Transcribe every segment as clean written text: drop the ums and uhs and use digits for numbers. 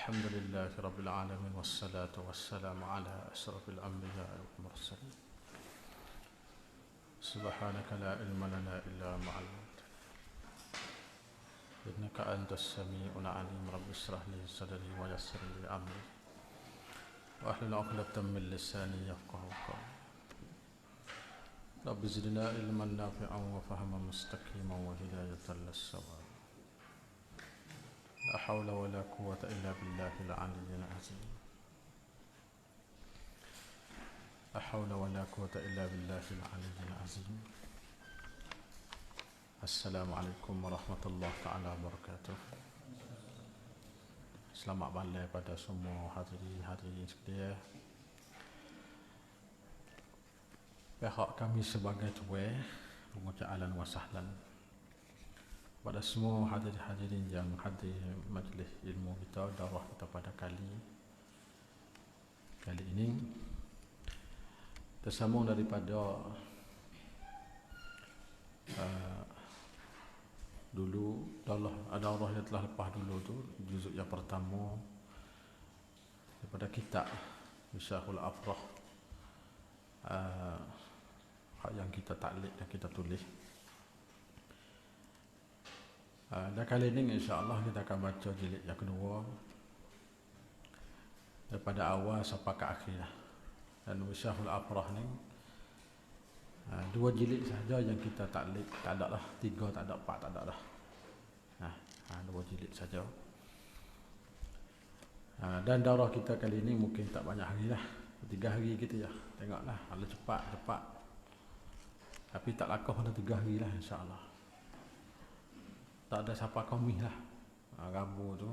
الحمد لله رب العالمين والصلاة والسلام على أشرف الأنبياء والمرسلين. سبحانك لا علم لنا إلا ما علمتنا إنك أنت السميع العليم. رب اشرح لي صدري ويسر لي أمري واحلل عقدة من لساني يفقهوا قولي. رب زدنا علما نافعا وفهما مستقيما وهداية للصواب. لا حول ولا قوة إلا بالله العلي العظيم. لا حول ولا قوة إلا بالله العلي العظيم. السلام عليكم warahmatullahi taala wabarakatuh. Selamat malam pada semua hadirin sekalian. Pihak kami sebagai tuan mengucap ahlan wa sahlan pada semua hadirin yang hadir majlis ilmu kita, daurah kita pada kali ini tersambung daripada dulu daurah yang telah lepas dulu tu, juzuk yang pertama daripada kitab Misyahul Afrah yang kita taklid dan kita tulis. Dan kali ini insya-Allah kita akan baca jilid yang kedua daripada awal sampai ke akhir. Dan Misyahul Afrah ni dua jilid saja yang kita taklid, tak ada lah 3, tak ada 4, tak ada lah. Dua jilid saja. Dan daurah kita kali ini mungkin tak banyak hari lah, 3 hari gitu ya. Tengoklah, kalau cepat. Tapi tak lakah pada 3 hari lah insya-Allah. Tak ada siapa kami lah. Rabu tu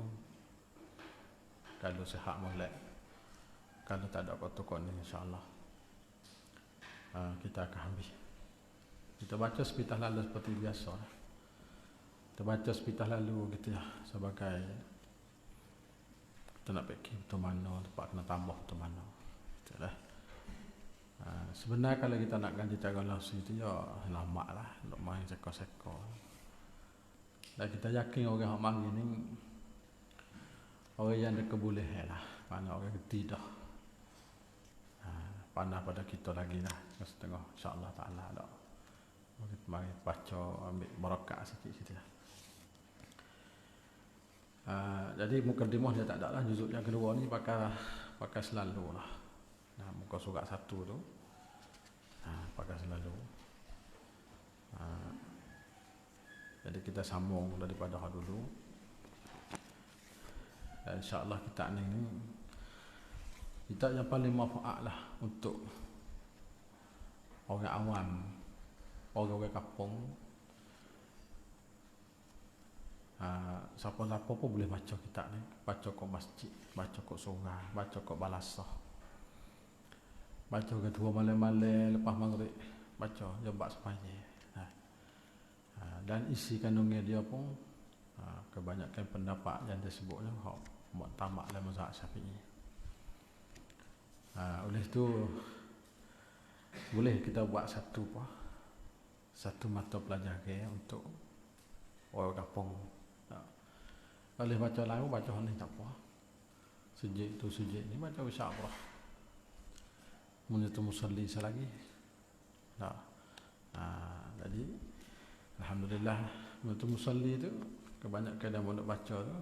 kalau sihat molek, kalau tak ada kotor ni insya-Allah kita akan habis. Kita baca sepitah lalu seperti biasa lah. Kita baca sepitah lalu gitu ya, sebagai kita nak fikir betul mana tempat kena tambah betul mana gitu lah. Sebenarnya kalau kita nak ganti cara langsung itu ya lama lah, nak main seko-seko. Dan kita yakin orang yang mari ni orang yang ada kebolehan lah, mana orang gede dah. Pandai pada kita lagi lah, setengah insya-Allah taala dah. Kita mari baca, ambil barakat sikit-sikit lah. Jadi mukadimah dia tak ada lah, juzuk yang kedua ni pakai selalu lah. Muka surat 1 tu pakai selalu. Jadi kita sambung daripada dulu. Dan insya-Allah kita ni kita yang paling manfaat lah untuk orang awam, orang kampung. Siapa-siapa pun boleh baca kitab ni, baca kat masjid, baca kat sungai, baca kat balasah, baca kedua malam-malam lepas maghrib, baca jembat sembahyang. Dan isi kandungnya dia pun kebanyakan pendapat yang disebutnya hak muktamad dalam mazhab Syafi'i. Oleh itu boleh kita buat satu mata pelajaran untuk orang kampung. Boleh baca lalu, baca ni tak apa. Sejak ni baca insya-Allah. Menyentuh musalli selagi. Jadi alhamdulillah menyentuh musalli tu kebanyakan yang nak baca tu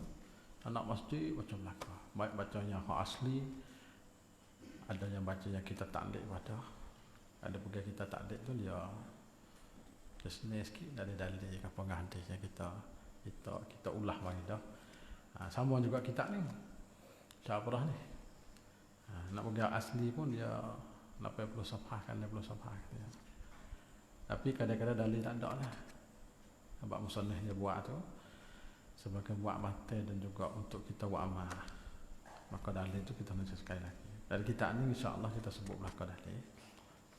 anak masjid baca belakang. Baik bacanya hak asli, ada yang baca yang kita taklid pada. Ada pula kita taklid tu dia seni sikit dari dalil apa hadis yang kita ulah bagi dah. Sama juga kita ni. Syabrah ni. Nak bagi asli pun dia 80 safhah kan 80 safhah dia. Tapi kadang-kadang dalil tak ada lah. Sebab musannaf dia buat tu sebagai buat mata dan juga untuk kita buat amal. Maka dalil tu kita baca sekali lagi. Dan kita ni insya-Allah kita sebut belakang dalil.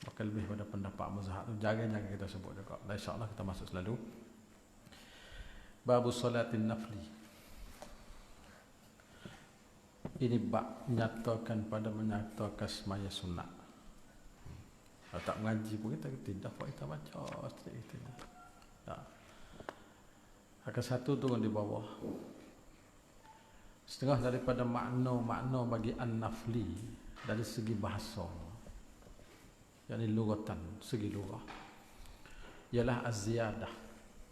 Maka lebih pada pendapat mazhab tu jangan kita sebut juga. Dan insya-Allah kita masuk selalu bab salatin nafli. Ini bab menyatakan semaya sunat. Kalau tak mengaji pun kita tidak kita baca seperti itu. Angka 1 turun di bawah. setengah daripada makna bagi an-nafli dari segi bahasa, yakni lugatan, segi lugah, ialah az-ziyadah.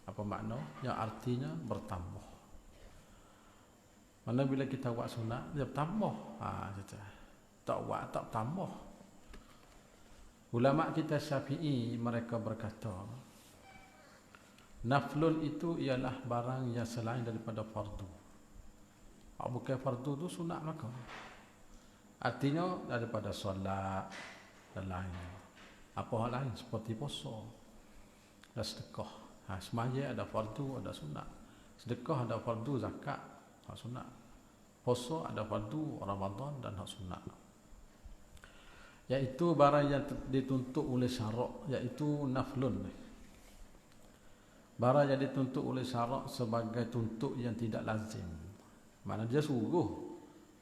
Apa makna? Yang artinya bertambah. Mana bila kita buat sunat, dia bertambah. Tak buat, tak tambah. Ulama kita Syafi'i mereka berkata, naflun itu ialah barang yang selain daripada fardu. Bukan fardu tu sunat maka. Artinya daripada solat dan lain. Apa hal lain seperti puasa dan sedekah. Semaya ada fardu, ada sunat. Sedekah ada fardu, zakat, hak sunat. Puasa ada fardu, Ramadan dan hak sunat. Iaitu barang yang dituntut oleh syarak, iaitu naflun. Barang yang dituntut oleh syarak sebagai tuntut yang tidak lazim. Mana dia suruh,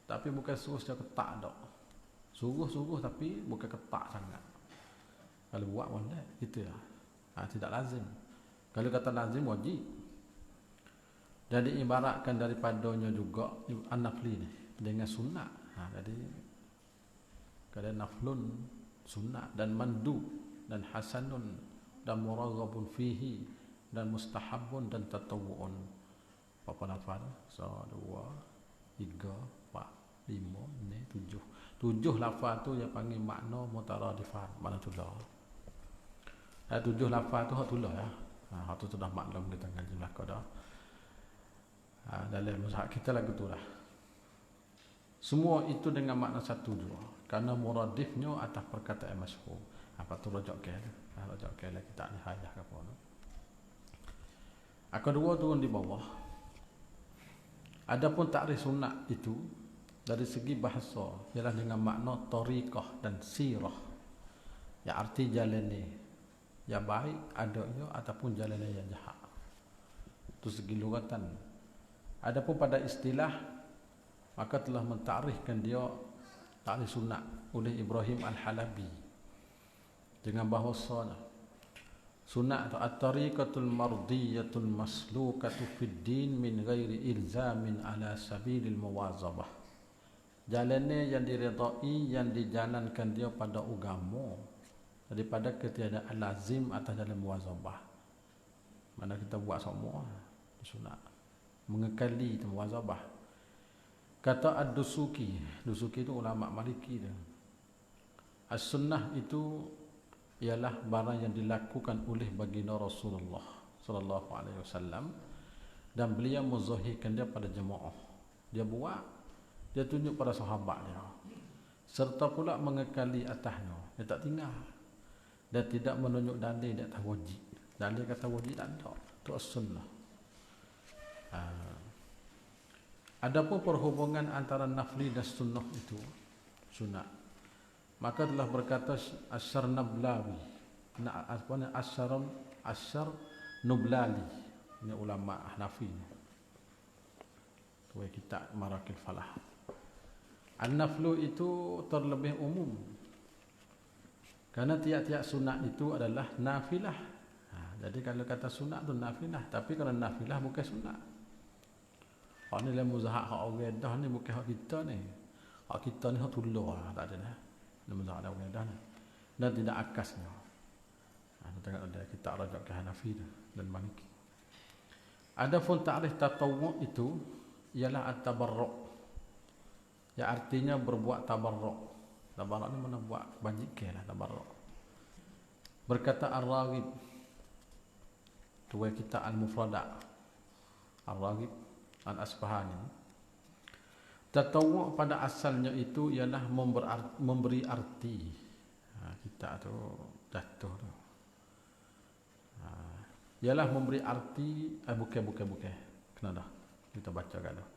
tapi bukan suruh secara ketat dak. Suruh tapi bukan ketat sangat. Kalau buat boleh, gitu ya. Tidak lazim. Kalau kata lazim wajib. Jadi ibaratkan daripadanya juga an-nafli ni dengan sunat. Jadi kalau naflun sunat dan mandu dan hasanun dan muraghabun fihi dan mustahabun dan tatawu'un. Berapa lafaz? 1 2 3 4 5 6 7. 7 lafaz tu yang panggil makna mutaradifan, makna tulah. 7 lafaz tu hak tulah ya. Hak tu sudah maklum kita ngaji belaka dah. Dalam mazhab kita lagu tu lah. Semua itu dengan makna satu jua. Karena muradifnya atas perkataan masyhur. Apa tu rojak ke? Rojak ke lah kita nihayah ke apa tu. Kedua turun di bawah. Adapun takrif sunat itu dari segi bahasa ialah dengan makna tariqah dan sirah. Ya arti jalan ni yang baik adanya ataupun jalan yang jahat. Itu segi lugatan. Adapun pada istilah maka telah mentakrifkan dia takrif sunat oleh Ibrahim Al-Halabi dengan bahasa sunat atau at-tariqatul mardiyatul maslukatu fid din min ghairi ilzamin ala sabilil muwazabah. Jalannya yang diredai yang dijalankan dia pada agama daripada ketiadaan lazim atas dalam muwazabah. Mana kita buat semua sunat mengekali itu muwazabah. Kata ad-Dusuki, Dusuki itu ulama Maliki dia. As-sunnah itu ialah barang yang dilakukan oleh baginda Rasulullah sallallahu alaihi wasallam dan beliau menzahirkan dia pada jemaah. Dia buat, dia tunjuk pada sahabat dia. Serta pula mengekali atasnya, dia tak tinggal. Dan tidak menunjuk dalil di atas wajib. Dalil kata wajib tak ada. Itu as-sunnah. Adapun perhubungan antara nafli dan sunnah itu sunat. Maka telah berkata Asyar Nablawi, Asyar Nublali, ini ulama Hanafi. Tu kitab Marakil Falah. An-naflu itu terlebih umum. Karena tiap-tiap sunat itu adalah nafilah. Jadi kalau kata sunat tu nafilah, tapi kalau nafilah bukan sunat. Hak ni dalam muzahab hak orang dah ni bukan hak kita ni. Hak kita ni hak tulah tak ada dah. Dalam muzahab orang dah ni. Dan tidak akasnya. Kita tengok ada kitab Rajak ke Hanafi dan Maliki. Adapun takrif tatawwu' itu ialah at-tabarruk. Ya artinya berbuat tabarruk. Tabarruk ni mana buat bajikan lah tabarruk. Berkata Ar-Raghib, tuai kitab Al-Mufradat, Ar-Raghib Al-Asbahani, tatawwu' pada asalnya itu ialah memberi arti. Kita tu jatuh tu. Ialah memberi arti, bukan. Kena dah. Kita baca kan dah.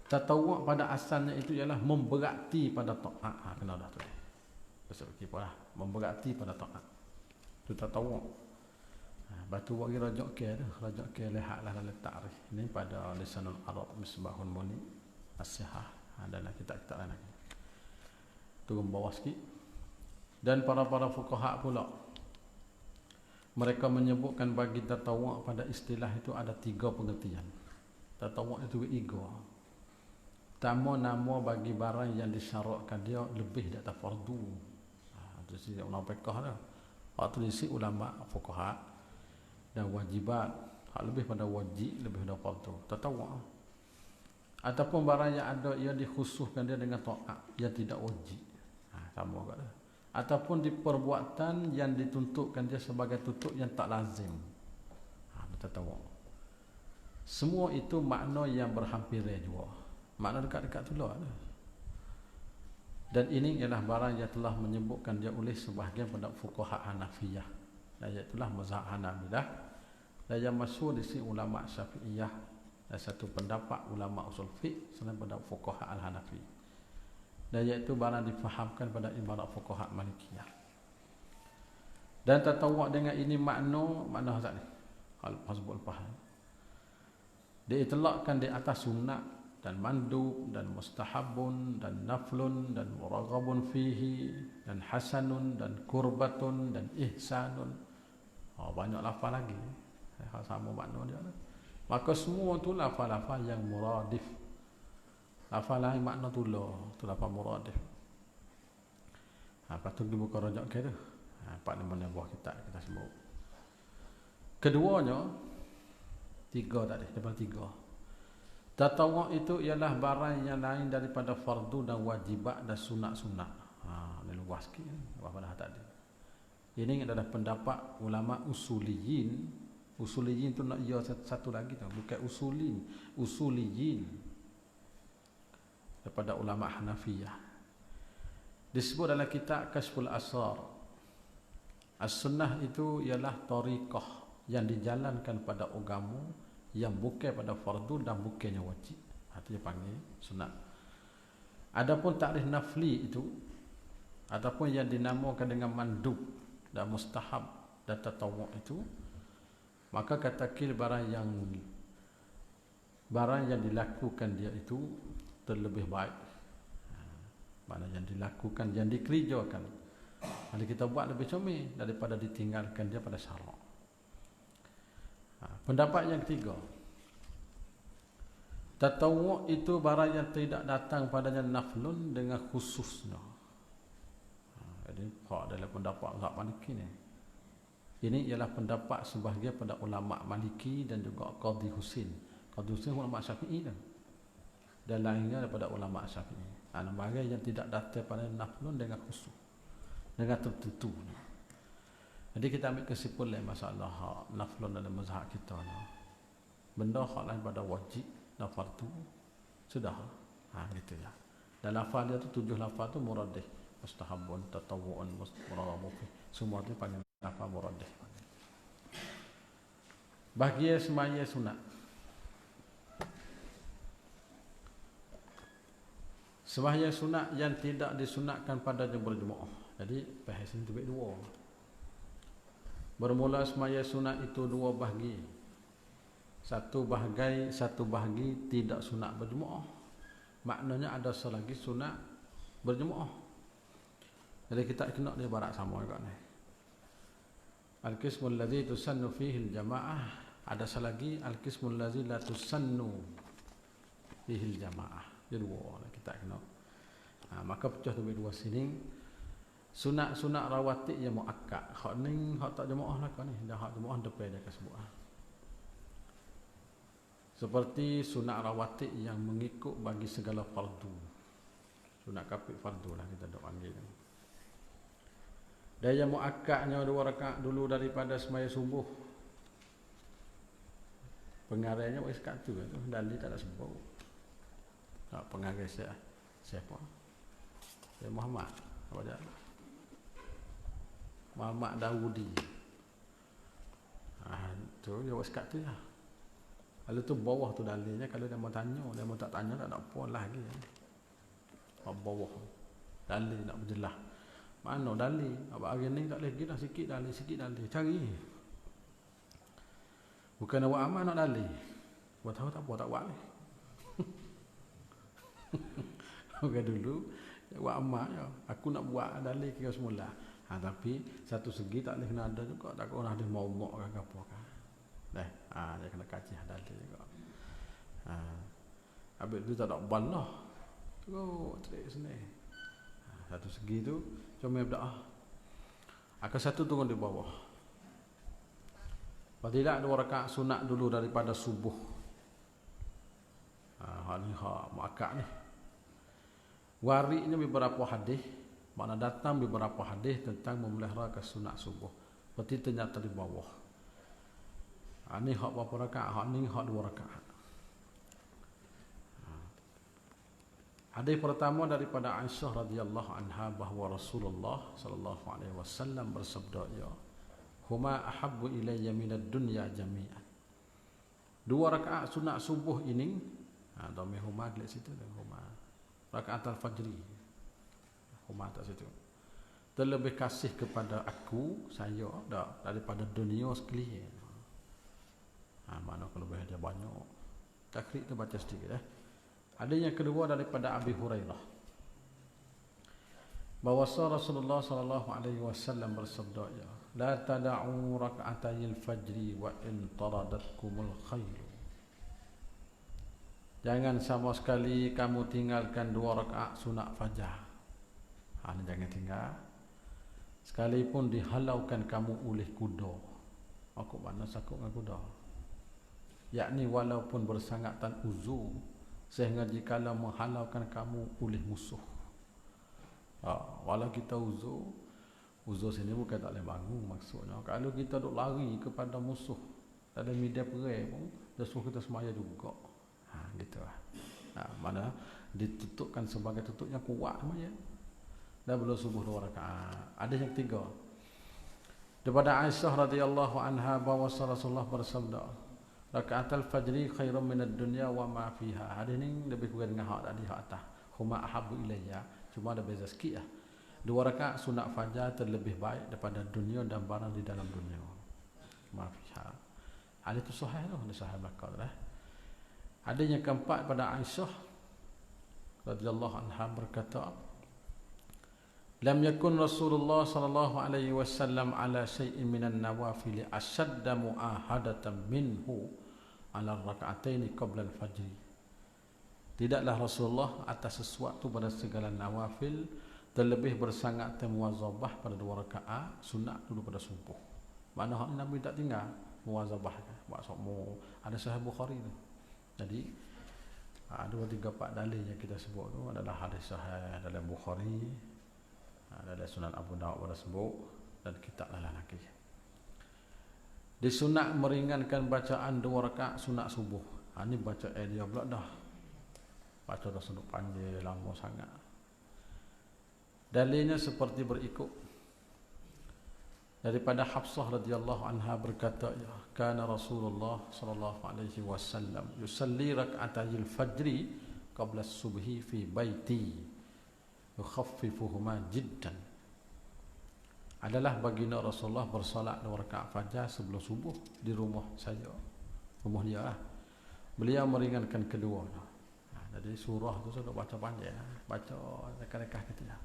Tatawwu' pada asalnya itu ialah memberati pada taat. Kena dah tu. Besar kita lah. Memberati pada taat. Itu tatawwu'. Batu bagi rajak ke tu, rajak ke lihatlah dalam ta'rif. Ini pada Lisanul Arab Misbahun Muni As-Sihah, adalah kitab-kitab lain lagi. Turun bawah sikit. Dan para fuqaha pula mereka menyebutkan bagi tatawwu' pada istilah itu ada 3 pengertian. Tatawwu' itu 3. nama bagi barang yang disyaratkan dia lebih di atas fardu. Itu si ulama fiqh dah. Waktu diisi ulama fuqaha dan wajibat, hak lebih pada wajib, lebih pada fardu. Tatawwu. Ataupun barang yang ada ia dikhususkan dia dengan taat yang tidak wajib. Sama juga dah. Ataupun di perbuatan yang dituntutkan dia sebagai tuntut yang tak lazim. Tatawwu. Semua itu makna yang berhampiran juga. Makna dekat-dekat tu lah. Dan ini ialah barang yang telah menyebutkan dia oleh sebahagian pada fuqaha Hanafiyah. Dan iaitulah mazhab Hanabilah. Dan yang masyhur di sini ulama Syafi'iyah. Dan satu pendapat ulama usul fiqh selain pada fuqaha Al-Hanafi. Dan iaitu barang difahamkan pada ibarat fuqaha Malikiyah. Dan tatawwu dengan ini makna Hazrat ni. Al-Hazbul Faham. Dia itlaqkan di atas sunat dan mandub dan mustahabun dan naflun dan muraghabun fihi dan hasanun dan kurbatun dan ihsanun. Banyak lafaz lagi. Sama makna dia. Maka semua tu lafaz-lafaz yang muradif. Lafaz lain makna tu lafaz muradif. Lepas tu di buku rojak ke tu. 4-5 buah kitab kita sebut. Keduanya, 3 tadi, daripada 3. Tatawwu itu ialah barang yang lain daripada fardu dan wajibat dan sunat-sunat. Ini luas sikit pada tadi. Ini adalah pendapat ulama usuliyin. Usuliyin tu nak ia satu lagi tu, bukan usulin, usuliyin. Daripada ulama Hanafiyah. Disebut dalam kitab Kashful Asrar. As-sunnah itu ialah tariqah yang dijalankan pada agama yang bukan pada fardu dan bukannya wajib. Itu dia panggil sunat. Adapun takrif nafli itu ataupun yang dinamakan dengan mandub dan mustahab dan tatawwu itu, maka katakan barang yang dilakukan dia itu terlebih baik. Mana yang dilakukan, yang dikerjakan, kalau kita buat lebih comel daripada ditinggalkan dia pada syarak. Pendapat yang ketiga, tatawwu itu barang yang tidak datang padanya naflun dengan khususnya. Jadi dalam pendapat mazhab Maliki ni, ini ialah pendapat sebahagian pada ulama Maliki dan juga Qadhi Husin. Qadhi Husin ulama Syafi'i dan lainnya daripada ulama Syafi'i. Barang yang tidak datang pada naflun dengan khusus, dengan tertentu. Jadi kita ambil kesimpulan masalah naflun dalam mazhab kita ni. Benda hak lain pada wajib dan fardu sudah. Gitu ya. Dan lafaz dia tu 7 lafaz tu muradih, mustahabun, tatawwu'un, muraghabun. Semua tu panggil lafaz muradih. Bahagian semaya sunat. Sembahyang sunat yang tidak disunatkan pada berjemaah. Jadi bahas ini terbit 2. Bermula sembahyang sunat itu 2 bahagi. Satu bahagi tidak sunat berjemaah. Maknanya ada selagi sunat berjemaah. Jadi kita kena dia barat sama juga ni. Al-qismul ladzi tusannu fihi al-jamaah, ada selagi al-qismul ladzi la tusannu fihi al-jamaah. Dia 2 kita kena. Maka pecah tu 2 sini. Sunat rawatib yang muakkad. Hak ni hak tak jemaah lah kan ni. Dah hak jemaah depan dia kasebut. Seperti sunat rawatib yang mengikut bagi segala fardu. Sunat kapit fardu lah kita dok panggil. Dan yang muakkadnya 2 rakaat dulu daripada sembahyang subuh. Pengarainya wis kat tu dalil tak ada sebut. Tak pengarai siapa? Saya Muhammad. Apa dia? Muhammad Dawudi. Tu dia buat sekat tu lah. Kalau tu bawah tu dalilnya, kalau dia mau tanya, dia mau tak tanya tak ada apa lagi. Bawah dalil nak berjelas. Mana dalil? Abang hari ni tak boleh pergi dah, sikit dalil. Cari. Bukan awak amal nak dalil. Buat tahu tak apa, tak buat ni. Bukan dulu awak amal ya. Aku nak buat dalil kira semula. Tapi satu segi tak boleh kena ada juga, tak kena ada maudhu' ke apa kan. Dia kena kaji dalil juga. Habis tu tak ada balah. Terus terik sini. Satu segi tu cuma berdoa. Akan satu turun di bawah. Kalau tidak 2 rakaat sunat dulu daripada subuh. Hal ni hak muakkad ni. Waridnya beberapa hadis, mana datang beberapa hadis tentang memelihara ke sunat subuh. Berarti ternyata di bawah. Ni hak berapa rakaat? Hak ni hak 2 rakaat. Hadis pertama daripada Aisyah radhiyallahu anha bahawa Rasulullah sallallahu alaihi wasallam bersabda, ya, huma ahabbu ilayya minad dunya jami'an. 2 rakaat sunat subuh ini, dhamir huma di situ, huma rakaat al-fajri. Huma tak situ. Terlebih kasih kepada aku, saya daripada dunia sekalian. Mana kalau lebih ada banyak. Takrib tu baca sedikit . Ada yang kedua daripada Abi Hurairah. Bahawa Rasulullah sallallahu alaihi wasallam bersabda, ya, la tada'u rak'atayil fajri wa in taradatkumul khayl. Jangan sama sekali kamu tinggalkan 2 rakaat sunat fajar. Ini jangan tinggal. Sekalipun dihalaukan kamu oleh kuda. Aku mana sakut dengan kuda. Yakni walaupun bersangatan uzur, sehingga jikalau menghalaukan kamu oleh musuh. Walau kita uzur sini bukan tak boleh bangun maksudnya. Kalau kita duk lari kepada musuh dalam medan perang pun, dia suruh kita semaya juga. Gitu lah. Mana ditutupkan sebagai tutup yang kuat semaya. Dah belum subuh 2 rakaat. Ada yang ketiga. Daripada Aisyah radhiyallahu anha bahawa Rasulullah bersabda, raka'atul fajri khairum minad dunya wa ma fiha. Hadis ni lebih kurang dengan hak tadi, hak atas. Huma ahabbu ilayya. Cuma ada beza sikit lah. 2 rakaat sunat fajar terlebih baik daripada dunia dan barang di dalam dunia. Ma fiha. Hadis tu sahih tu, hadis sahih belakang dah. Ada yang keempat pada Aisyah radhiyallahu anha berkata, lam yakun Rasulullah sallallahu alaihi wasallam ala syai'in minan nawafil ashadda mu'ahadatan minhu ala raka'ataini qabla al-fajr. Tidaklah Rasulullah atas sesuatu pada segala nawafil terlebih bersangat muwazabah pada 2 rakaat sunat dulu pada subuh. Mana hak Nabi tak tinggal muwazabah buat semua. Ada sahih Bukhari tu. Jadi 2, 3, 4 dalil yang kita sebut tu adalah hadis sahih dalam Bukhari, dalam Sunan Abu Dawud pada sebut, dan kitab lain lagi. Disunat meringankan bacaan 2 rakaat sunat subuh. Ini baca dia pula dah. Baca dah sunat panjang lama sangat. Dalilnya seperti berikut. Daripada Hafsah radhiyallahu anha berkata, ya, kana Rasulullah sallallahu alaihi wasallam yusalli rak'atayil fajri qabla as-subhi fi baiti yukhaffifuhuma jiddan. Adalah baginda Rasulullah bersolat 2 rakaat fajar sebelum subuh di rumah saya, rumah dia lah. Beliau meringankan keduanya. Jadi surah tu sudah baca panjang, baca rekan-rekan kita.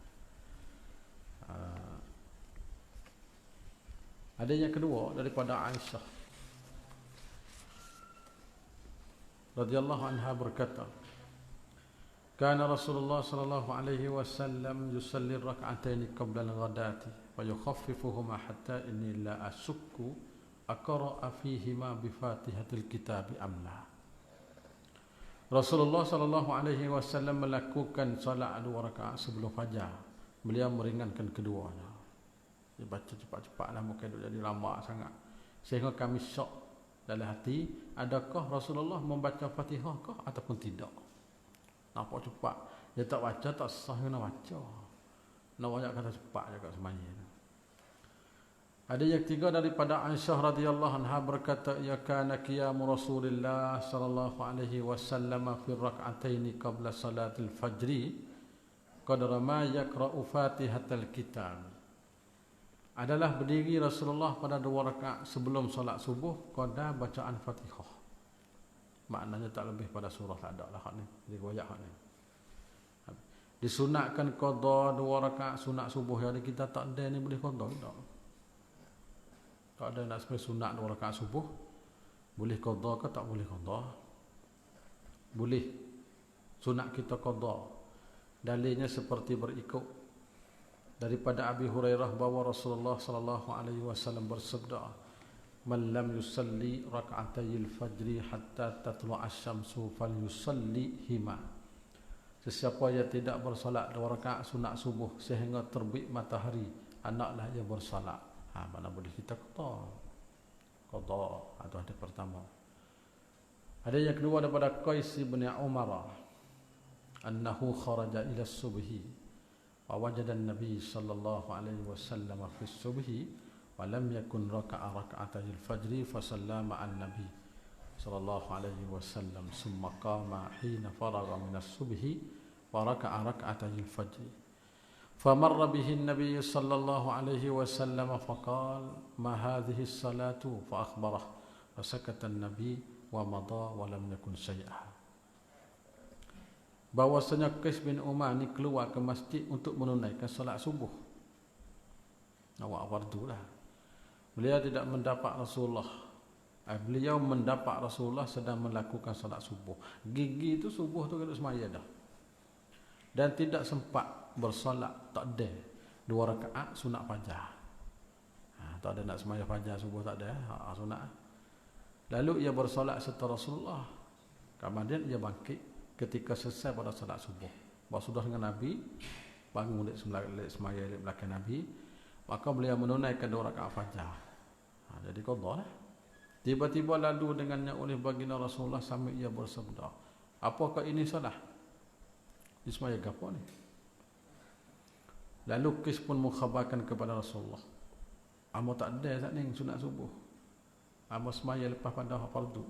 Ada yang kedua daripada Aisyah radhiyallahu anha berkata, kana Rasulullah sallallahu alaihi wasallam yusalli rak'ataini qabla al-ghadati wa yukhaffifuhuma hatta inni la asukku aqra'a fihima bi Fatihatil Kitab am la. Rasulullah sallallahu alaihi wasallam melakukan solat 2 rakaat sebelum fajar. Beliau meringankan keduanya. Dia baca cepat-cepatlah, mungkin jadi lama sangat. Sehingga kami syok dalam hati, adakah Rasulullah membaca Fatihah kah ataupun tidak? Nampak cepat. Dia tak baca, tak sah nak baca. Nak banyak kata cepat juga semuanya. Ada yang ketiga daripada Aisyah radhiyallahu anha berkata, ya kana qiyamu Rasulillah sallallahu alaihi wasallam fi rak'ataini qabla salatil fajri qadra ma yaqra'u Fatihatal Kitab. Adalah berdiri Rasulullah pada 2 rakaat sebelum solat subuh qadar bacaan Fatihah. Maknanya tak lebih pada surah, tak ada lah hak ni. Diriwayat hak ni. Disunatkan qada 2 rakaat sunat subuh. Jadi kita tak ada ni boleh qada tak? Tak ada nak sampai sunat 2 rakaat subuh. Boleh qada ke tak boleh qada? Boleh. Sunat kita qada. Dalilnya seperti berikut daripada Abi Hurairah bahwa Rasulullah sallallahu alaihi wasallam bersabda, "Man lam yusalli rak'atayil fajri hatta tatlu'a asy-syamsu falyusallihima." Sesiapa yang tidak bersolat 2 rakaat sunat subuh sehingga terbit matahari, hendaklah ia bersolat. Mana boleh kita qada. Itu hadis pertama. Hadis yang kedua daripada Qais bin Umar, annahu kharaja ila subhi wa wajada an-nabiy sallallahu alaihi wasallam fi subhi wa lam yakun raka'a rak'atayil fajri fa sallama an-nabiy sallallahu alaihi wasallam summa qama hina faragha min as-subhi wa raka'a rak'atayil fajri famarra bihi an-nabiy sallallahu alaihi wasallam faqala ma hadhihi as-salatu fa akhbarah fa sakata an-nabiy wa madha wa lam yakun syai'a. Bahwasanya Qais bin Umar ni keluar ke masjid untuk menunaikan solat subuh. Awak fardu lah. Beliau tidak mendapat Rasulullah. Beliau mendapat Rasulullah sedang melakukan solat subuh. Gigi itu subuh tu kena semaya dah. Dan tidak sempat bersolat, tak ada 2 rakaat sunat fajar. Tak ada nak semaya fajar subuh, tak ada. Sunat. Lalu ia bersolat serta Rasulullah. Kemudian ia bangkit ketika selesai pada salat subuh. Bahawa sudah dengan Nabi, bangun semaya di belakang Nabi, maka beliau menunaikan 2 rakaat fajar. Jadi qada lah. Tiba-tiba lalu dengannya oleh baginda Rasulullah sambil ia bersabda, apakah ini salah? Di semaya gapo ni? Lalu Qais pun mengkhabarkan kepada Rasulullah, amo tak ada saat ni sunat subuh. Amo semaya lepas pada fardu.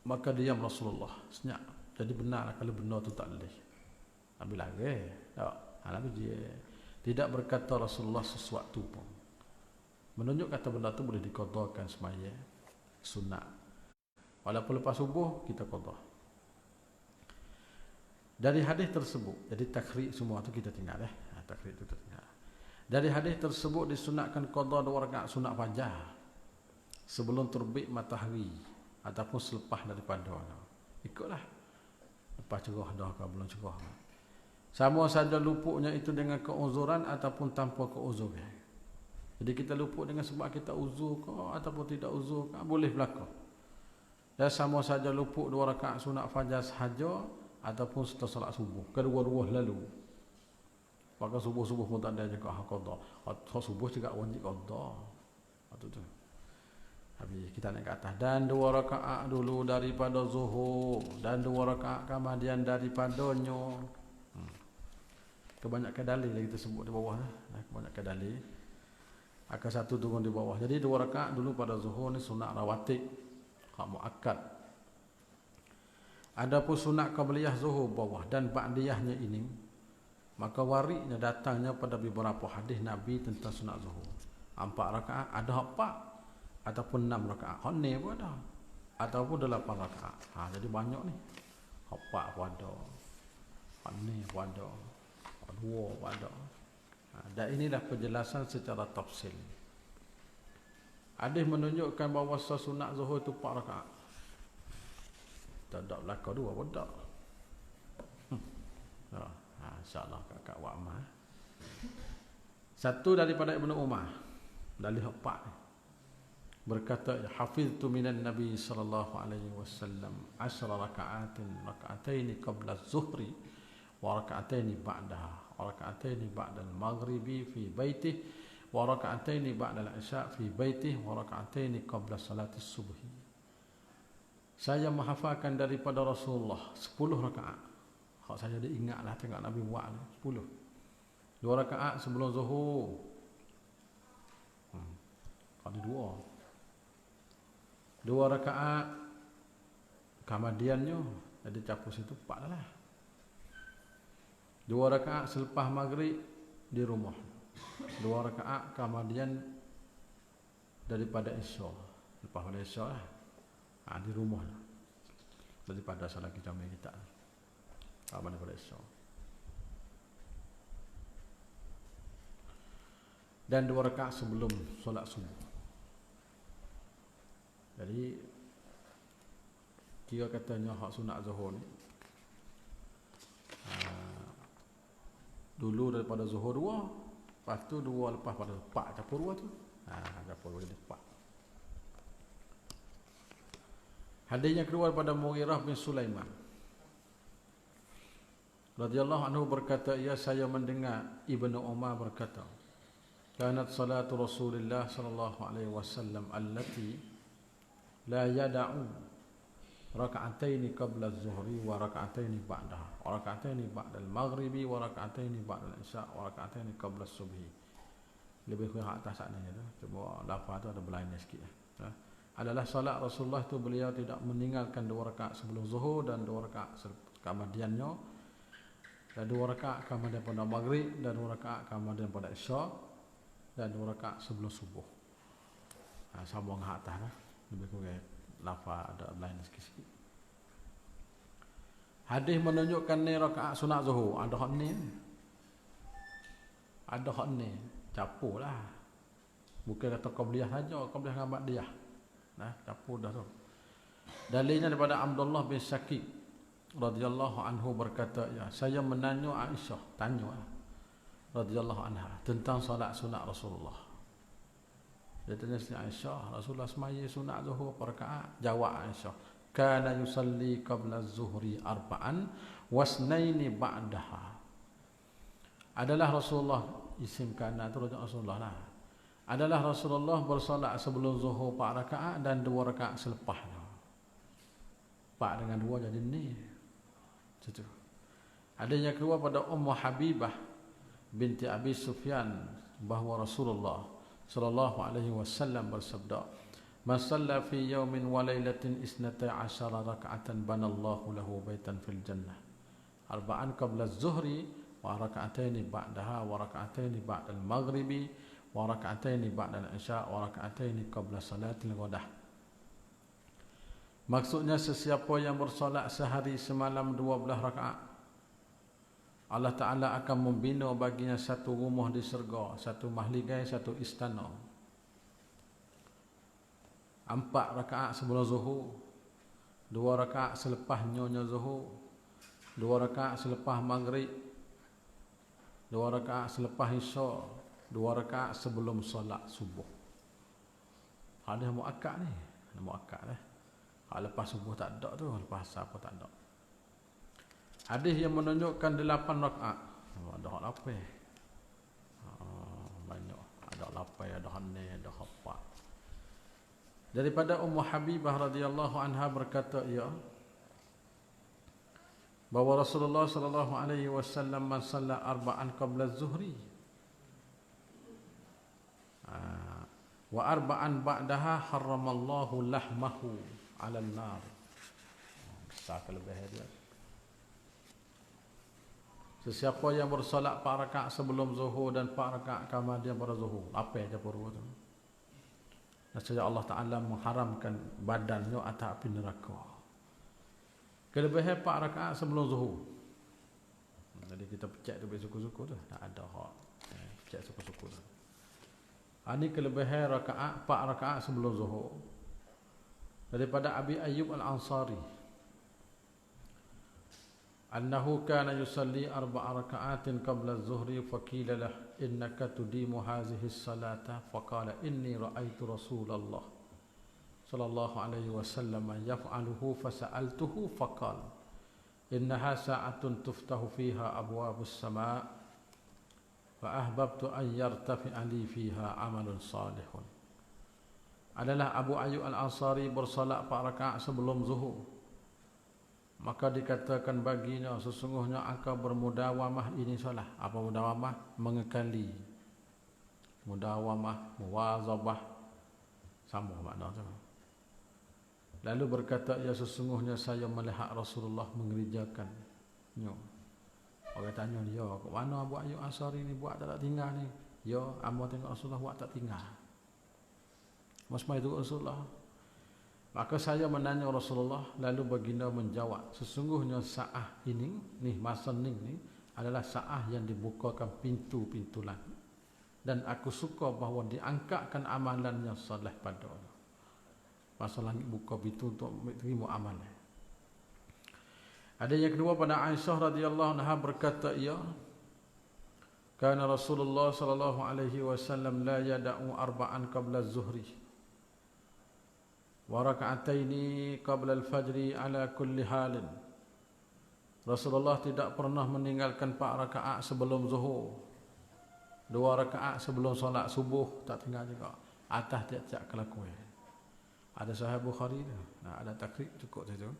Maka diam Rasulullah senyap. Jadi benarlah kalau benda tu tak boleh. Nabi lagi tak. Nabi dia tidak berkata Rasulullah sesuatu pun. Menunjuk kata benda tu boleh diqadakan semaya sunat. Walaupun lepas subuh kita qada. Dari hadis tersebut, jadi takrib semua tu kita tinggal takrib tu kita tinggal. Dari hadis tersebut disunatkan qada 2 rakaat sunat fajar sebelum terbit matahari ataupun selepas daripada ikutlah lepas cerah dah ke belum cerah. Sama saja luputnya itu dengan keuzuran ataupun tanpa keuzuran. Jadi kita luput dengan sebab kita uzur ke ataupun tidak uzur ke, boleh berlaku. Dan sama saja luput 2 rakaat sunat fajar sahaja ataupun setelah solat subuh, kedua-dua lalu. Maka subuh-subuh pun tak ada juga qada. Subuh juga wajib qada. Itu tu. Habis kita naik ke atas. Dan 2 rakaat dulu daripada zuhur. Dan 2 rakaat kemudian daripadanya. Kebanyakan dalil yang kita sebut di bawah. Kebanyakan dalil. Akan satu turun di bawah. Jadi 2 rakaat dulu pada zuhur ni sunat rawatib. Hak muakkad. Adapun sunat qabliyah zuhur bawah dan ba'diyahnya ini, maka waridnya datangnya pada beberapa hadis Nabi tentang sunat zuhur. 4 rakaat, ada 4 ataupun 6 rakaat. Hak ni pun ada. Ataupun 8 rakaat. Jadi banyak ni. 4 pun ada. Hak ni pun ada. 2 pun ada. Dan inilah penjelasan secara tafsil. Hadis menunjukkan bahawa sunat zuhur itu 4 rakaat. Tak belakang 2 pun tak. InsyaAllah kakak wa'amah. Satu daripada Ibnu Umar. Dalil 4 berkata, hafiztu minan Nabi sallallahu alaihi wasallam 10 raka'ataini qabla az-zuhri wa raka'ataini ba'daha wa raka'ataini ba'da al-maghribi fi baitihi wa raka'ataini ba'da al-isya fi baitihi wa raka'ataini qabla salati subhi. Saya menghafalkan daripada Rasulullah 10 rakaat. Hak saya diingatlah tengok Nabi buat 10. 2 rakaat sebelum zuhur. Ada 2 rakaat kemudiannya jadi capus itu 4 lah. 2 rakaat selepas maghrib di rumah. 2 rakaat kemudian daripada isya. Lepas pada isya lah. Di rumah lah. Daripada salat kita kita. Daripada isya. Dan 2 rakaat sebelum solat subuh. Jadi kira katanya hak sunat zuhur ni Dulu daripada zuhur 2, lepas tu 2 lepas pada 4 campur 2 tu. Campur 2 jadi 4. Hadis yang kedua daripada Mughirah bin Sulaiman radhiyallahu anhu berkata, saya mendengar Ibnu Umar berkata, kanat salatu Rasulullah sallallahu alaihi wasallam allati la yada'u raka'ataini qabla az-zuhri wa raka'ataini ba'daha wa raka'ataini ba'da al-maghribi wa raka'ataini ba'da al-isya wa raka'ataini qabla as-subhi. Lebih kurang atas sana tu. Cuma lafaz tu ada berlainan sikit. Adalah salat Rasulullah tu beliau tidak meninggalkan 2 rakaat sebelum zuhur dan 2 rakaat kemudiannya, dan 2 rakaat kemudian pada maghrib, dan 2 rakaat kemudian pada isya, dan 2 rakaat sebelum subuh. Sambung ke atas lah. Lebih kurang lafaz ada lain sikit-sikit. Hadis menunjukkan ni rakaat sunat zuhur. Ada hak ni. Ada hak ni. Capur lah. Bukan kata qabliyah saja, qabliyah dengan ba'diyah. Capur dah tu. Dalilnya daripada Abdullah bin Syakib radhiyallahu anhu berkata, saya menanya Aisyah, radhiyallahu anha tentang solat sunat Rasulullah. Dia tanya si Aisyah, Rasulullah semaya sunat zuhur berapa rakaat? Jawab Aisyah, kana yusalli qabla az-zuhri 4 wasnaini ba'daha. Adalah Rasulullah, isim kana tu Rasulullah lah. Adalah Rasulullah bersolat sebelum zuhur 4 rakaat dan 2 rakaat selepasnya. 4 dengan 2 jadi ni. Itu. Ada yang kedua pada Ummu Habibah binti Abi Sufyan bahawa Rasulullah sallallahu alaihi wasallam bersabda, "Man shalla fi yawmin wa lailatin 12 raka'atan banallahu lahu baitan fil jannah. Arba'an qabla az-zuhri wa raka'ataini ba'daha wa raka'ataini ba'da al-maghribi wa raka'ataini ba'da al-isya wa raka'ataini qabla salatil ghadah." Maksudnya sesiapa yang bersolat sehari semalam 12 rakaat, Allah Ta'ala akan membina baginya satu rumah di syurga, satu mahligai, satu istana. 4 rakaat sebelum zuhur, 2 rakaat selepas nyonya zuhur, 2 rakaat selepas maghrib, 2 rakaat selepas isya, 2 rakaat sebelum solat subuh. Hadis muakkad ni, muakkad lah. Lepas subuh tak ada tu, lepas asar pun tak ada. Hadis yang menunjukkan 8 rakaat. Ada hak 8. Banyak. Ada 8, ada hak 6, ada hak 4. Daripada Ummu Habibah radhiyallahu anha berkata bahawa Rasulullah sallallahu alaihi wasallam man shalla 4 qabla az-zuhri wa 4 ba'daha harramallahu lahmahu 'ala an-nar. Besar kelebihan dia. Sesiapa yang bersolat 4 rakaat sebelum zuhur dan 4 rakaat kemudian pada zuhur, apa yang campur tu? Nescaya Allah Ta'ala mengharamkan badannya atas api neraka. Kelebihan 4 rakaat sebelum zuhur. Jadi kita pecah tu bersuku-suku tu, tak ada hak. Pecah suku-suku tu. Ini kelebihan rakaat 4 rakaat sebelum zuhur. Daripada Abi Ayyub Al-Ansari, annahu kana yusalli 4 raka'atin qabla az-zuhri faqila lahu innaka tudimu hadhihi as-salata faqala inni ra'aytu Rasulullah sallallahu alaihi wasallam yaf'aluhu fasa'altuhu faqala innaha sa'atun tuftahu fiha abwabus sama' fa ahbabtu an yartafi'a li fiha 'amalun salihun. Adalah Abu Ayyub Al-Ansari bersolat 4 rakaat sebelum zuhur. Maka dikatakan baginya, sesungguhnya engkau bermudawamah ini solat. Apa mudawamah? Mengekali. Mudawamah, muwazabah, sama makna tu. Lalu berkata, sesungguhnya saya melihat Rasulullah mengerjakan. Orang tanya dia, ke mana Abu Ayyub Al-Ansari ni buat tak tinggal ni? Ya, amba tengok Rasulullah buat tak tinggal. Masmai itu Rasulullah. Maka saya menanya Rasulullah, lalu baginda menjawab, sesungguhnya saah ini, masa ni adalah saah yang dibukakan pintu-pintu langit. Dan aku suka bahawa diangkatkan amalannya salih pada Allah. Masa langit buka pintu untuk terima amalan. Ada yang kedua pada Aisyah radhiyallahu anha berkata, Kana Rasulullah sallallahu alaihi wasallam la yada'u arba'an qabla az-zuhri wa raka'ataini qabla al-fajri ala kulli halin. Rasulullah tidak pernah meninggalkan 4 rakaat sebelum zuhur, 2 rakaat sebelum solat subuh, tak tinggal juga. Atas tiap-tiap kelakuan. Ada Sahih Bukhari tu. Ada takrib cukup tu.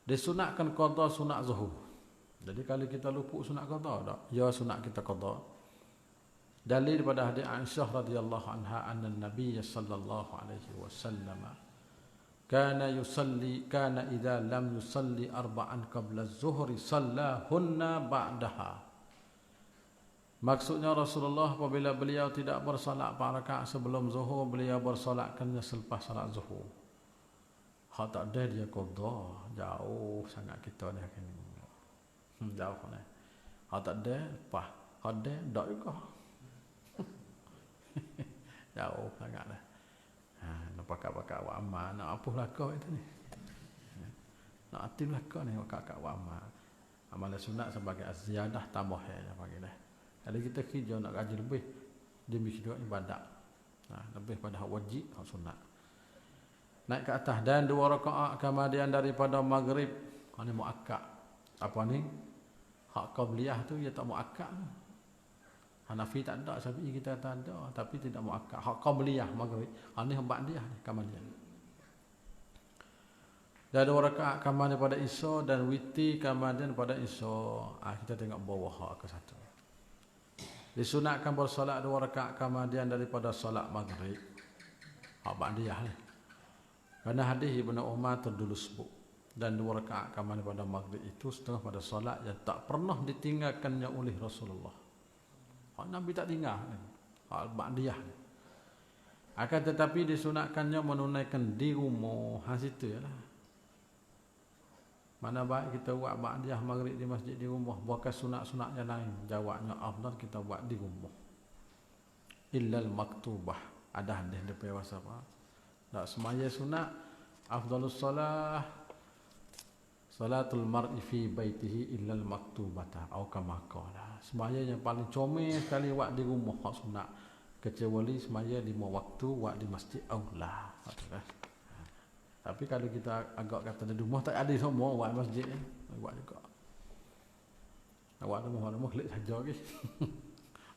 Disunatkan qada sunat zuhur. Jadi kalau kita lupa sunat qada tak? Ya sunat kita qada. Dalil daripada hadis Aisyah radhiyallahu anha anna Nabi sallallahu alaihi wasallam kana idza lam yusalli arba'an qabla az-zuhri sallahunna ba'daha. Maksudnya Rasulullah apabila beliau tidak bersolat 4 rakaat sebelum zuhur, beliau bersolatkannya selepas solat zuhur. Hak tak ada dia qada, jauh sangat kita dah kini. Jauh ni. Hak tak ada, lepas. Hak ada, tak juga. Jauh sangat dah. Nak pakak-pakak wa amal, nak apa belakang itu ni. Nak hati belakang ni, pakak-pakak wa amal. Amalan sunat sebagai az-ziyadah tambah ya panggil dah. Kalau kita kerja nak gaji lebih, dia mesti ibadat. Lebih pada hak wajib, hak sunat. Naik ke atas dan 2 rakaat kemudian daripada maghrib. Ini muakkad. Apa ni? Hak qabliyah tu dia tak muakkad. Hanafi tak ada, Syafi'i kita tak ada, tapi tidak muakkad. Hak qabliyah maghrib. Ini ba'diyah ni kemudian. Dan 2 rakaat kemudian pada isya dan witi kemudian pada isya. Kita tengok bawah hak ke satu. Disunatkan bersolat 2 rakaat kemudian daripada solat maghrib. Hak ba'diyah ni. Kerana hadis Ibnu Umar terdulu sebut. Dan 2 rakaat kemudian pada maghrib itu setengah pada solat yang tak pernah ditinggalkannya oleh Rasulullah. Nabi tak tinggal. Hak ba'diyah. Akan tetapi disunatkannya menunaikan di rumah. Situ ialah. Mana baik kita buat ba'diyah maghrib di masjid di rumah, bukan sunat-sunat yang lain. Jawabnya afdal kita buat di rumah. Illal maktubah. Ada hadis depan WhatsApp. Tak semaya sunat afdalus solah salatul mar'i fi baitihi illal maktubata atau kama qala. Semaya yang paling comel sekali buat di rumah hak sunat, kecuali semaya 5 waktu buat di masjid aula. Tapi kalau kita agak kata di rumah tak ada semua buat masjid ni, buat juga. Buat rumah klik saja ke.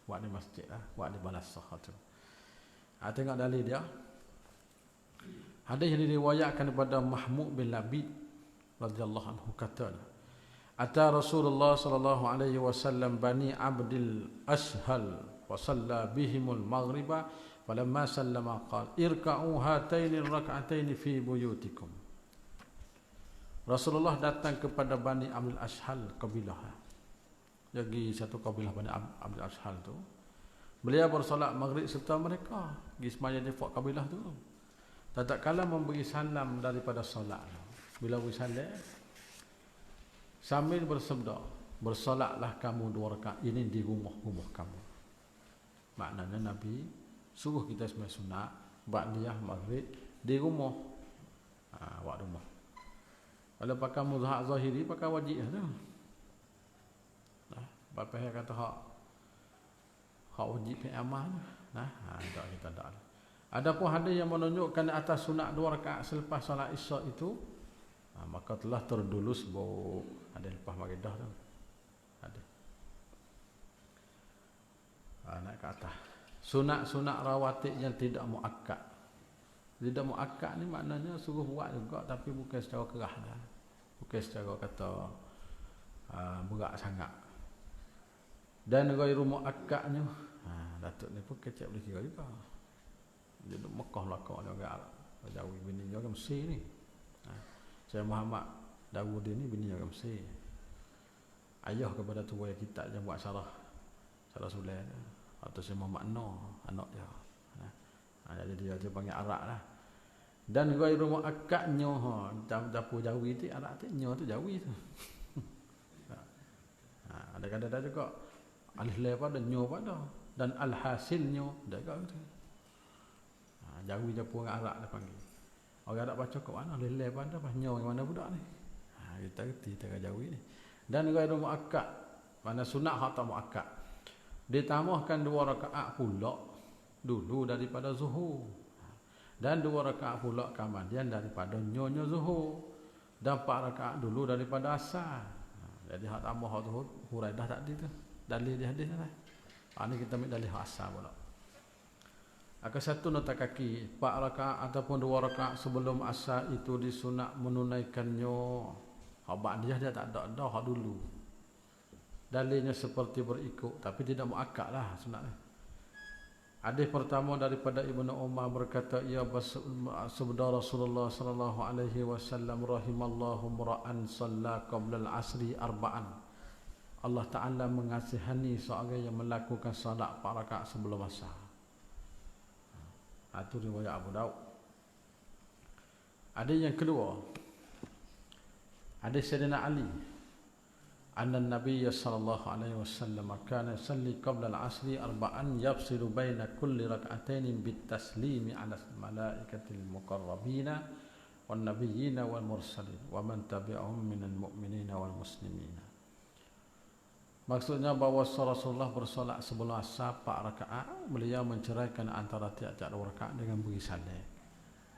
Buat di masjid lah, buat di balasah tu. Tengok dalil dia. Hadis yang diriwayatkan daripada Mahmud bin Labid radhiyallahu anhu kata, ata Rasulullah sallallahu alaihi wasallam bani Abdil Ashhal wa shalla bihimul maghriba falamma sallama qala irka'u hataini rak'ataini fi buyutikum. Rasulullah datang kepada Bani Abdul Ashhal kabilah. Jadi satu kabilah Bani Abdul Ashhal tu. Beliau bersolat maghrib serta mereka. Pergi semaya di kabilah tu. Tatkala memberi salam daripada solat. Bila beri salam sambil bersabda, bersolatlah kamu 2 rakaat ini di rumah-rumah kamu. Maknanya Nabi suruh kita sembahyang sunat ba'diyah maghrib di rumah. Buat rumah. Kalau pakai muzhab zahiri pakai wajib tu. Bapa yang kata hak wajib amal. Tak kita tak. Adapun hadis yang menunjukkan atas sunat 2 rakaat selepas solat isya itu, maka telah terdulu sebab ada lepas maghrib tu. Ada. Naik ke atas. Sunat-sunat rawatib yang tidak muakkad. Tidak muakkad ni maknanya suruh buat juga tapi bukan secara kerah dah. Bukan secara kata berat sangat. Dan ghairu muakkadnya, datuk ni pun kecap boleh kira juga. Dia duduk Mekah belakang dia orang Arab. Jawi bini dia orang Mesir ni. Saya Muhammad Dawud dia ni bini orang Mesir. Ayah kepada tua yang kita yang buat Sarah Sulai dia. Atau saya Muhammad Noh, anak dia. Jadi dia panggil Arab lah. Dan ghairu muakkadnya dapur Jawi tu Arab tu nyo tu Jawi tu. Ada kadang-kadang juga alif lam pada nyo pada dan alhasilnya dah tu. Jawi Jepun orang Arab dia panggil. Orang Arab baca kat mana? Leleh pada pas nyo yang mana budak ni. Kita reti cara Jawi ni. Dan ghairu muakkad, mana sunat hak tak muakkad. Ditambahkan 2 rakaat pula dulu daripada zuhur. Dan 2 rakaat pula kemudian daripada nyonya zuhur. Dan 4 rakaat dulu daripada asar. Jadi hak tambah hak zuhur Huraidah tadi tu. Dalil di hadis lah. Ini kita ambil dalil asar pula. Akan satu nota kaki 4 rakaat ataupun 2 rakaat sebelum asar itu disunat menunaikannya. Hak ba'diyah dia tak ada hak dulu. Dalilnya seperti berikut tapi tidak muakkad lah sunatnya. Hadis pertama daripada Ibnu Umar berkata ia bersabda Rasulullah sallallahu alaihi wasallam rahimallahu mura'an shalla qabla al-asri arba'an. Allah Taala mengasihani seorang yang melakukan solat 4 rakaat sebelum asar. Itu riwayat Abu Daud. Ada yang kedua. Ada Sayyidina Ali. Anna Nabi sallallahu alaihi wasallam kana yusalli qabla al-'asri arba'an yafsilu baina kulli rak'atayn bit-taslimi 'ala al-malaikatil muqarrabina wan nabiyyina wal mursalin wa man tabi'ahum minal mu'minina wal muslimina. Maksudnya bahawa Rasulullah bersolat sebelum asar 4 rakaat, beliau menceraikan antara tiap-tiap 2 rakaat dengan beri salam.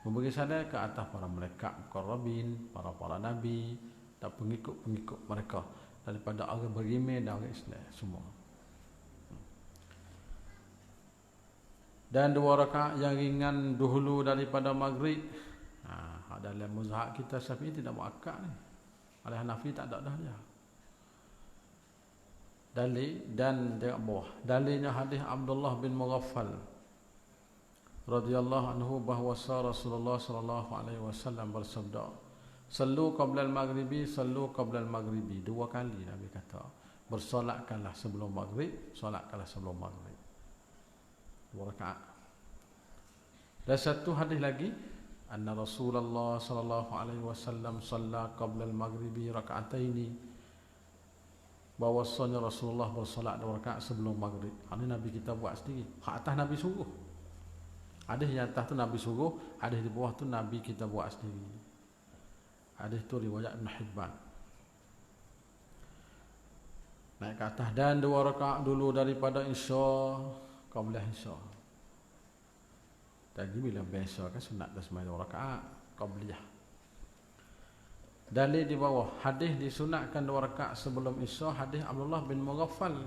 Memberi salam ke atas para malaikat muqarrabin, para nabi dan pengikut-pengikut mereka daripada orang beriman dan orang Islam semua. Dan 2 rakaat yang ringan dahulu daripada maghrib. Dalam mazhab kita Syafi'i tidak muakkad ni. Oleh Hanafi tak ada dah dia. Dalil dan tengok bawah. Dalilnya hadis Abdullah bin Mughaffal radhiyallahu anhu bahawa Rasulullah sallallahu alaihi wasallam bersabda, "Sallu qabla al-maghribi, sallu qabla al-maghribi." 2 kali Nabi kata, bersolatkanlah sebelum maghrib, solatkanlah sebelum maghrib. 2 rakaat. Dan satu hadis lagi, anna Rasulullah sallallahu alaihi wasallam shalla qabla al-maghribi raka'ataini. Bahawasanya Rasulullah bersolat 2 rakaat sebelum maghrib. Ini Nabi kita buat sendiri. Hak atas Nabi suruh. Hadis yang atas tu Nabi suruh, hadis di bawah tu Nabi kita buat sendiri. Hadis tu riwayat Ibn Hibban. Naik ke atas dan 2 rakaat dulu daripada Isya, qabla Isya. Tadi bila biasa kan sunat dah sembahyang 2 rakaat qabliyah. Dalil di bawah, hadis disunatkan 2 rakaat sebelum Isya, hadis Abdullah bin Mughaffal.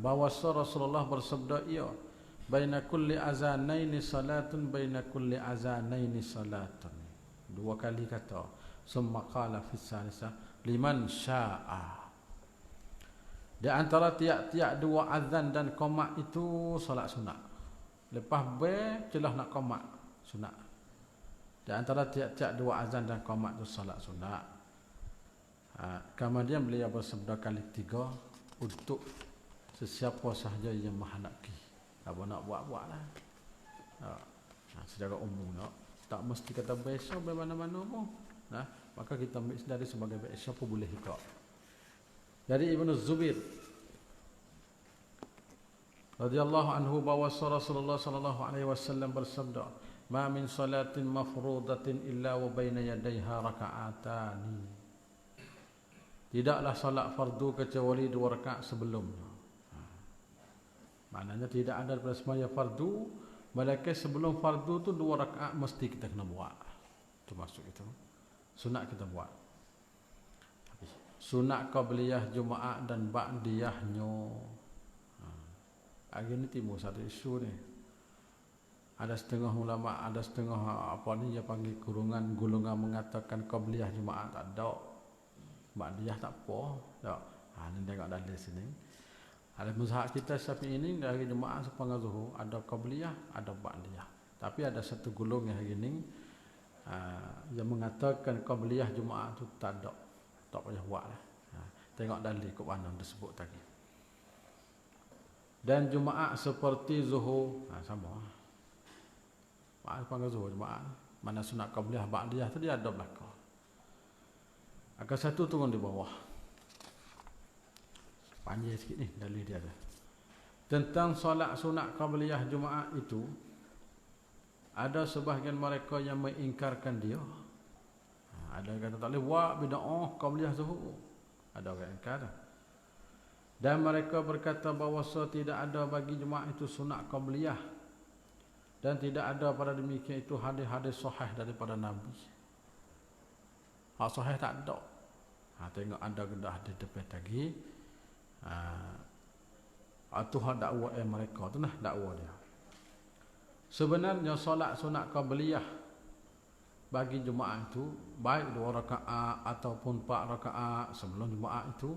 Bahawa Rasulullah bersabda ia, baina kulli azanaini salatun, baina kulli azanaini salatun. 2 kali kata, summa qala fi salisah liman syaa. Di antara tiap-tiap 2 azan dan qomat itu solat sunat. Lepas celah nak qomat sunat. Di antara tiap-tiap 2 azan dan qomat itu salat sunat. Kemudian beliau bersabda kali 3 untuk sesiapa sahaja yang menghendaki. Apa nak buat-buatlah. Secara umum tak mesti kata biasa di mana-mana pun. Maka kita ambil dari sebagai biasa pun boleh juga. Dari Ibnu Zubair radhiyallahu anhu bahawa Rasulullah sallallahu alaihi wasallam bersabda, "Ma min salatin mafrudatin illa wa baina yadayha raka'atani." Tidaklah salat fardu kecuali 2 rakaat sebelumnya. Maknanya tidak ada daripada sembahyang fardu, melainkan sebelum fardu tu 2 rakaat mesti kita kena buat. Itu maksud itu. Sunat kita buat. Sunat qabliyah Jumaat dan ba'diyahnya. Hari ni timbul satu isu ni. Ada setengah ulama, ada setengah dia panggil golongan mengatakan qabliyah Jumaat tak ada. Ba'diyah tak apa. Tak. Ni tengok dalil sini. Ada mazhab kita Syafi'i ini dari Jumaat sampai Zuhur ada qabliyah, ada ba'diyah. Tapi ada satu golongan hari ini yang mengatakan qabliyah Jumaat tu tak ada. Tak payah buatlah. Tengok dalil kat mana disebut tadi. Dan Jumaat seperti Zuhur, sama. Panggil Zuhur Jumaat. Mana sunat qabliyah ba'diyah tu dia ada belakang. Akan satu turun di bawah. Panjang sikit ni dalil dia ada. Tentang solat sunat qabliyah Jumaat itu ada sebahagian mereka yang mengingkarkan dia. Ada yang kata tak boleh buat bid'ah qabliyah Zuhur. Ada orang ingkar. Dan mereka berkata bahawa tidak ada bagi jemaah itu sunat qabliyah, dan tidak ada pada demikian itu hadis-hadis sahih daripada Nabi. Hak sahih tak ada. Tengok ada kedah hadis depan lagi. Itu hak dakwah mereka tu nah, dakwah dia. Sebenarnya solat sunat qabliyah bagi jemaah itu baik 2 rakaat ataupun 4 rakaat sebelum jemaah itu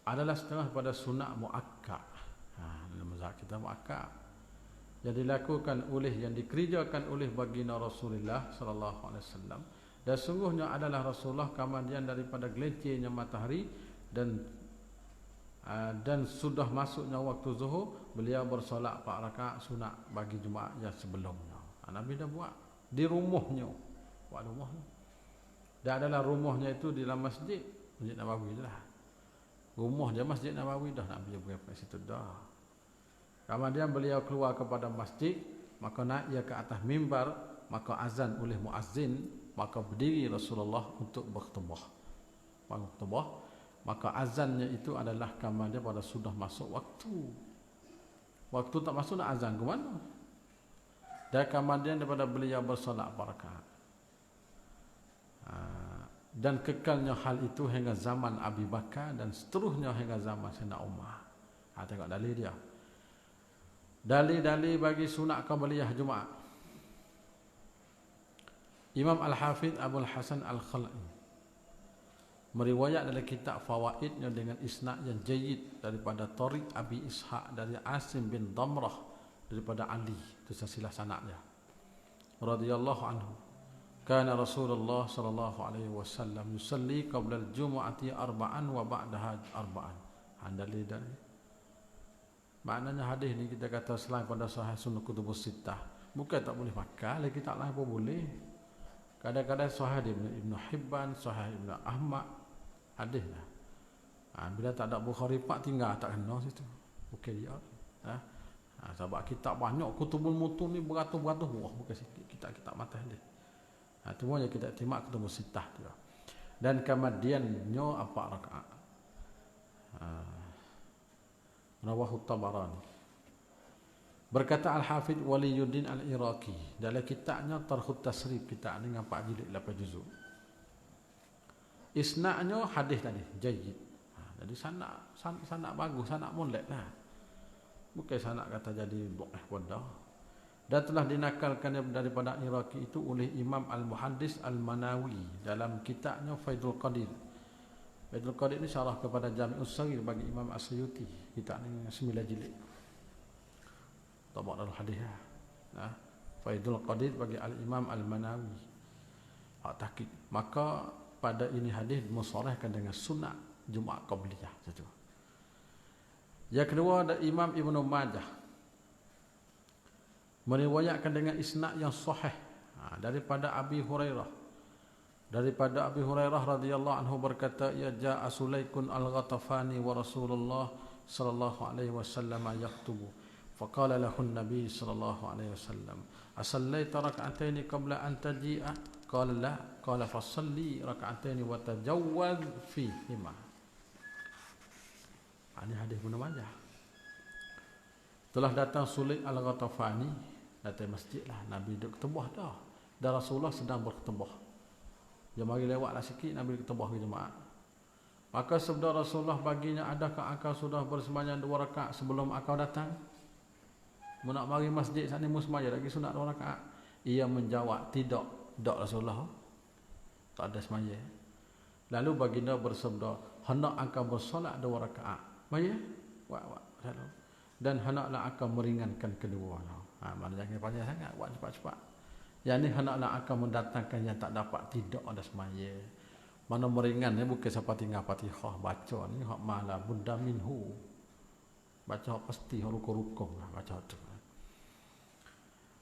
adalah setengah pada sunat muakkad. Dalam mazhab kita muakkad yang dilakukan oleh, yang dikerjakan oleh baginda Rasulullah sallallahu alaihi wasallam, dan sungguhnya adalah Rasulullah kemudian daripada gelincirnya matahari dan sudah masuknya waktu zuhur, beliau bersolat 4 rakaat sunat bagi jemaah yang sebelumnya. Nabi dah buat di rumahnya, buat rumahnya. Dan adalah rumahnya itu di dalam Masjid Nabawi lah. Rumah dia Masjid Nabawi dah, Nabi buat kat situ dah. Kemudian beliau keluar kepada masjid, maka naik ia ke atas mimbar, maka azan oleh muazzin, maka berdiri Rasulullah untuk berkhutbah. Maka azannya itu adalah kemudian pada sudah masuk waktu. Waktu tak masuk nak azan ke mana? Dan kemudian daripada beliau bersolat 4 rakaat. Dan kekalnya hal itu hingga zaman Abu Bakar dan seterusnya hingga zaman Sayyidina Umar. Tengok dalil dia. Dalil-dalil bagi sunat qabliyah Jumaat. Imam Al-Hafidh Abul Hasan Al-Khal'i meriwayat dalam kitab Fawaidnya dengan isnad yang jayyid daripada Tariq Abi Ishaq dari Asim bin Damrah daripada Ali, itu silsilah sanadnya, radhiyallahu anhu. Kana Rasulullah sallallahu alaihi wasallam yusalli qabla al-jum'ati arba'an wa ba'daha arba'an. Dalil. Maknanya hadis ni kita kata selain pada sahih sunnah kutubus sittah, bukan tak boleh pakai, lagi tak lain pun boleh. Kadang-kadang sahih Ibn Hibban, sahih Ibn Ahmad, hadis lah. Bila tak ada Bukhari Pak tinggal tak kena situ. Okey dia. Sebab kitab banyak kutubul mutun ni beratus-beratus, bukan sikit kitab-kitab mata dia. Semuanya kita timak ketemu sittah tu. Dan kemudiannya 4 rakaat. Rawahu Tabarani. Berkata Al-Hafidh Waliyuddin Al-Iraqi dalam kitabnya Tarhut Tasrif, kitab ni 4 jilid 8 juzuk. Isnadnya hadis tadi jayyid. Jadi sanad bagus, sanad molek lah. Bukan sanad kata jadi dhaif pada. Dan telah dinakalkan daripada Iraqi itu oleh Imam Al-Muhaddis Al-Manawi dalam kitabnya Faidul Qadir. Faidul Qadir ini syarah kepada Jami'us Saghir bagi Imam As-Suyuti. Kitab ni 9 jilid. Tabaq dalam hadis lah. Faidul Qadir bagi Al-Imam Al-Manawi. Tahqiq. Maka pada ini hadis dimusarahkan dengan sunat Jumaat qabliyah saja. Yang kedua ada Imam Ibnu Majah meriwayatkan dengan isnad yang sahih daripada Abi Hurairah. Daripada Abi Hurairah radhiyallahu anhu berkata, ya ja'a Sulaykun al-Ghatafani wa Rasulullah sallallahu alaihi wasallam yaktubu. Faqala lahu an-nabi sallallahu alaihi wasallam, asallaita rak'ataini qabla an taji'a? Qala la. Qala fasalli rak'ataini wa tajawwaz fihima. Ini hadis Ibnu Majah. Telah datang Sulaik al-Ghatafani, datang masjid lah, Nabi duduk ketubah dah. Dan Rasulullah sedang berketubah. Dia mari lewatlah sikit, Nabi ketubah ke jemaah. Maka sabda Rasulullah baginya, adakah akau sudah bersembahyang 2 rakaat sebelum akau datang? Mu nak mari masjid saat ni mu sembahyang lagi sunat 2 rakaat. Ia menjawab, tidak. Tak Rasulullah. Tak ada sembahyang. Lalu baginda bersabda, hendak akau bersolat 2 rakaat. Maya? Lalu. Dan hendaklah akan meringankan kedua. Mana jangan panjang sangat, buat cepat-cepat. Yang ni hendaklah akan mendatangkan yang tak dapat tidak ada semaya. Mana meringan ni bukan siapa tinggal Fatihah baca ni hak mala budda minhu. Baca pasti rukun-rukun lah baca tu.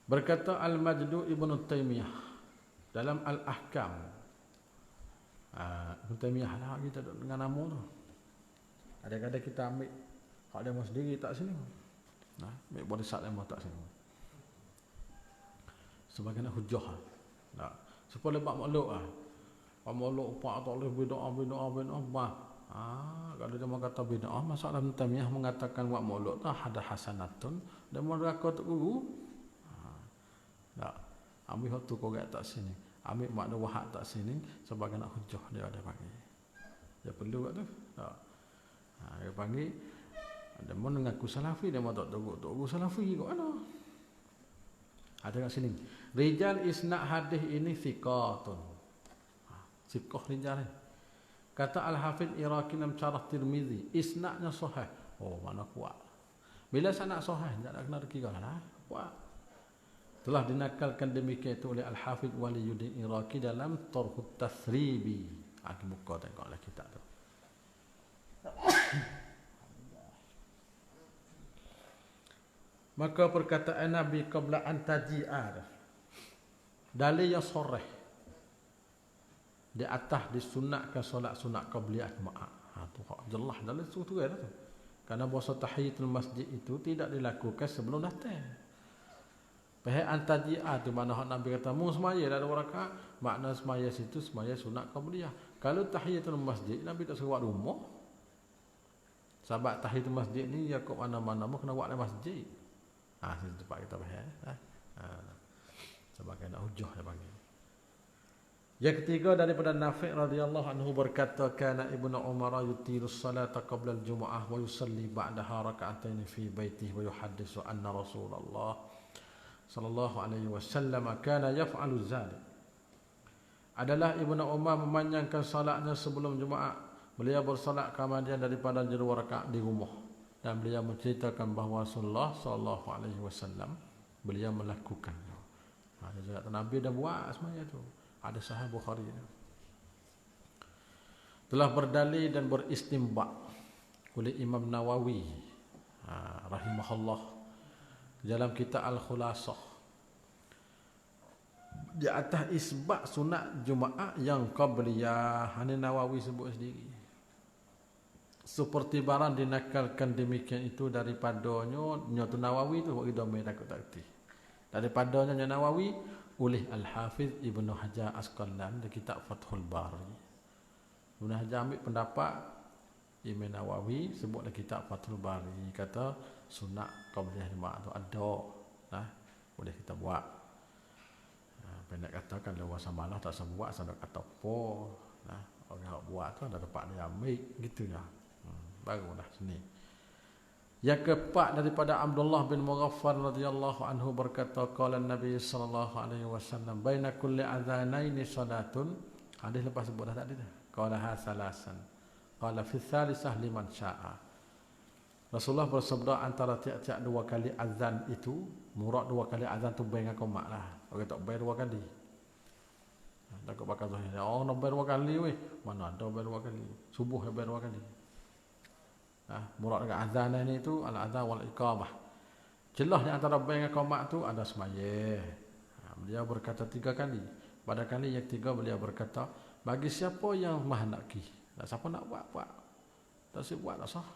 Berkata Al-Majdu Ibnu Taimiyah dalam Al-Ahkam. Ibnu Taimiyah lah kita dengan nama tu. Kadang-kadang kita ambil hak demo sendiri tak sini. Ambil body sat demo tak sini. Sebagai nak hujah. Supaya lebak makhluk Pak makhluk pak tak boleh berdoa bah. Kalau dia mau kata bid'ah, masa Ibn Taimiyah mengatakan wa maulud ada hasanatun dan mau raka tu guru. Tak. Ambil hak tu kau tak sini. Ambil makna wahak tak sini sebagai nak hujah dia ada panggil. Dia perlu kat tu. Tak. Dia panggil dia mau mengaku salafi, dia mau tak tahu salafi kok mana. Ada kat sini. Rijal isnad hadis ini thiqatun. Thiqah rijal ni. Kata Al-Hafidh Iraqi dalam Syarah Tirmizi, isnadnya sahih. Oh, mana kuat. Bila sanad sahih, tak nak kena kira lah. Kuat. Telah dinakalkan demikian itu oleh Al-Hafidh Waliyuddin Iraqi dalam Tarhut Tathribi. Aku buka tengoklah kitab tu. Maka perkataan Nabi qabla an taji'a, dalil yang sahih di atas disunatkan solat sunat qabliyah jemaah. Tu hak jelas dalam tu tu. Karena puasa tahiyatul masjid itu tidak dilakukan sebelum datang. Pihak antaji'ah tu mana hak Nabi kata mu semaya dah 2 rakaat, makna semaya situ semaya sunat qabliyah. Kalau tahiyatul masjid Nabi tak suruh buat rumah. Sebab tahiyatul masjid ni ya kat mana-mana mu kena buat dalam masjid. Situ tempat kita pihak. Sebagai nak hujah dia panggil. Yang ketiga daripada Nafi' radhiyallahu anhu berkata kana Ibnu Umar yutirus salata qabla al-jumu'ah wa yusalli ba'daha raka'atain fi baitihi wa yuhaddithu anna Rasulullah sallallahu alaihi wasallam kana yaf'alu dzalik. Adalah Ibnu Umar memanjangkan salatnya sebelum Jumaat. Beliau bersolat kemudian daripada 2 rakaat di rumah dan beliau menceritakan bahawa Rasulullah sallallahu alaihi wasallam beliau melakukannya. Dia Nabi dah buat semuanya tu. Ada Sahih Bukhari. Telah berdalil dan beristimbat oleh Imam Nawawi rahimahullah dalam kitab Al-Khulasah di atas isbat sunat Jumaat yang qabliyah. Ini Nawawi sebut sendiri. Seperti barang dinakalkan demikian itu daripadanya nyatu Nawawi tu bagi domai takut takti. Daripadanya Nawawi oleh Al-Hafidh Ibnu Hajar Asqalani di kitab Fathul Bari. Ibnu Hajar ambil pendapat Imam Nawawi sebut dalam kitab Fathul Bari, kata sunat qabliyah jemaah tu ada. Boleh kita buat. Pendek kata kan luas samalah tak sembuat sadar kata apa. Orang buat tu ada tempat dia ambil gitu ya. Barulah sini. Yang keempat daripada Abdullah bin Mughaffal radhiyallahu anhu berkata qala Nabi sallallahu alaihi wasallam baina kulli adhanaini salatun. Hadis lepas sebut dah tadi dah. Qala hasalasan. Qala fi tsalisah liman syaa. Rasulullah bersabda antara tiap-tiap 2 kali azan itu, murad 2 kali azan tu baik dengan qomat lah. Orang tak bayar 2 kali. Takut bakal zahir. Oh, nak bayar 2 kali weh. Mana ada bayar 2 kali. Subuh bayar 2 kali. Murad dengan azan ni itu al-azan wal iqamah. Jelas di antara bayi dengan qomat tu ada semaya. Beliau berkata 3 kali. Pada kali yang 3 beliau berkata, bagi siapa yang mahendaki, tak siapa nak buat. Tak siapa buat tak sah.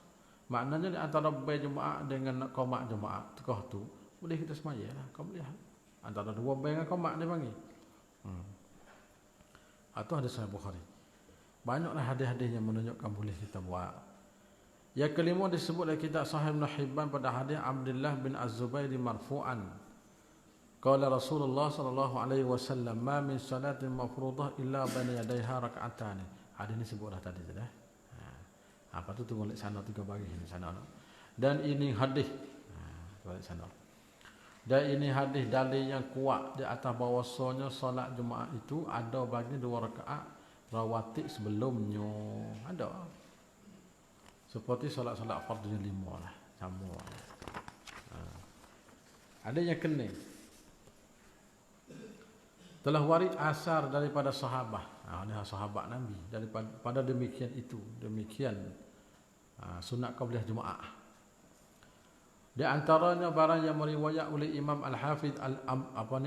Maknanya di antara bayi jemaah dengan qomat jemaah tekah tu boleh kita semaya lah. Kau boleh antara 2 bayi dengan qomat dia panggil. Atau ada Sahih Bukhari. Banyaklah hadis-hadis yang menunjukkan boleh kita buat. Yang kelima disebut dalam kitab Sahih Ibn Hibban pada hadis Abdullah bin Az-Zubair marfu'an. Qala Rasulullah sallallahu alaihi wasallam ma min salatin mafruḍah illa baina yadayha rak'atan. Hadis ini sebutlah tadi sudah. Apa tu tunggu lihat sana 3 bagi di sana. Dan ini hadis balik sana. Dan ini hadis dalil yang kuat di atas bahawasanya solat Jumaat itu ada bagi 2 rakaat rawatib sebelumnya. Ada. Seperti solat-solat fardunya 5 lah. Sama lah. Ada yang kena. Telah warid asar daripada sahabat. Ini sahabat Nabi. Daripada demikian itu. Demikian sunat qabliyah Jumaat. Di antaranya barang yang meriwayat oleh Imam Al-Hafidh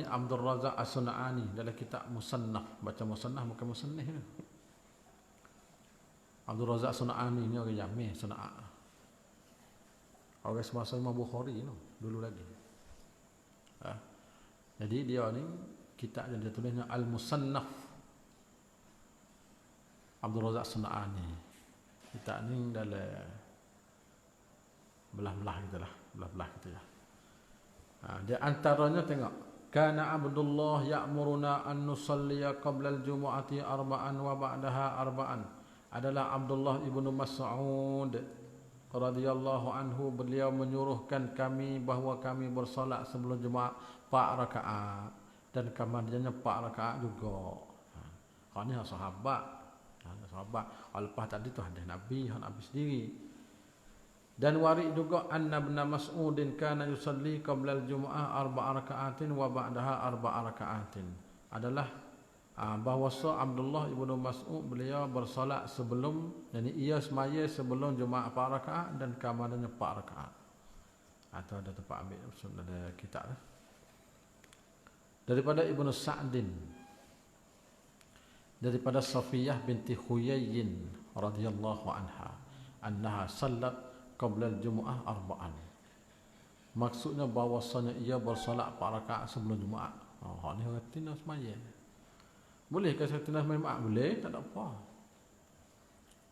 Abdul Razak As-Sun'ani dalam kitab Musannaf. Baca Musannaf bukan Musannaf ni. Abdul Razak As-Sun'ani ni orang Yaman, Sun'a. Orang semasa Imam Bukhari tu dulu lagi. Jadi dia ni kitab yang dia tulisnya Al-Musannaf Abdul Razak As-Sun'ani. Kita ni dalam belah-belah kita lah, belah-belah kita ya. Di antaranya tengok, kana Abdullah ya'muruna an nusalliya qabla al-jumu'ati arba'an wa ba'daha arba'an. Adalah Abdullah ibnu Mas'ud radhiyallahu anhu, beliau menyuruhkan kami bahawa kami bersolat sebelum Jumaat 4 rakaat dan kemudiannya 4 rakaat juga. Ini sahabat. Sahabat. Lepas tadi tu hadis Nabi, Nabi sendiri. Dan warid juga anna ibn Mas'udin kana yusalli qabla al-jumu'ah 4 raka'atin wa ba'daha 4 raka'atin. Adalah bahawa Abdullah ibnu Mas'ud beliau bersolat sebelum, yani ia semaya sebelum Jumaat 4 rakaat dan kemudiannya 4 rakaat. Atau ada tempat ambil ada kitab lah. Daripada Ibnu Sa'din, daripada Safiyah binti Huyayyin radhiyallahu anha, annaha sallat qabla al-jumu'ah arba'an. Maksudnya bahawasanya ia bersolat 4 rakaat sebelum Jumaat. Ni orang tina semaya. Boleh ke saya tina semaya Jumaat? Boleh, tak ada apa.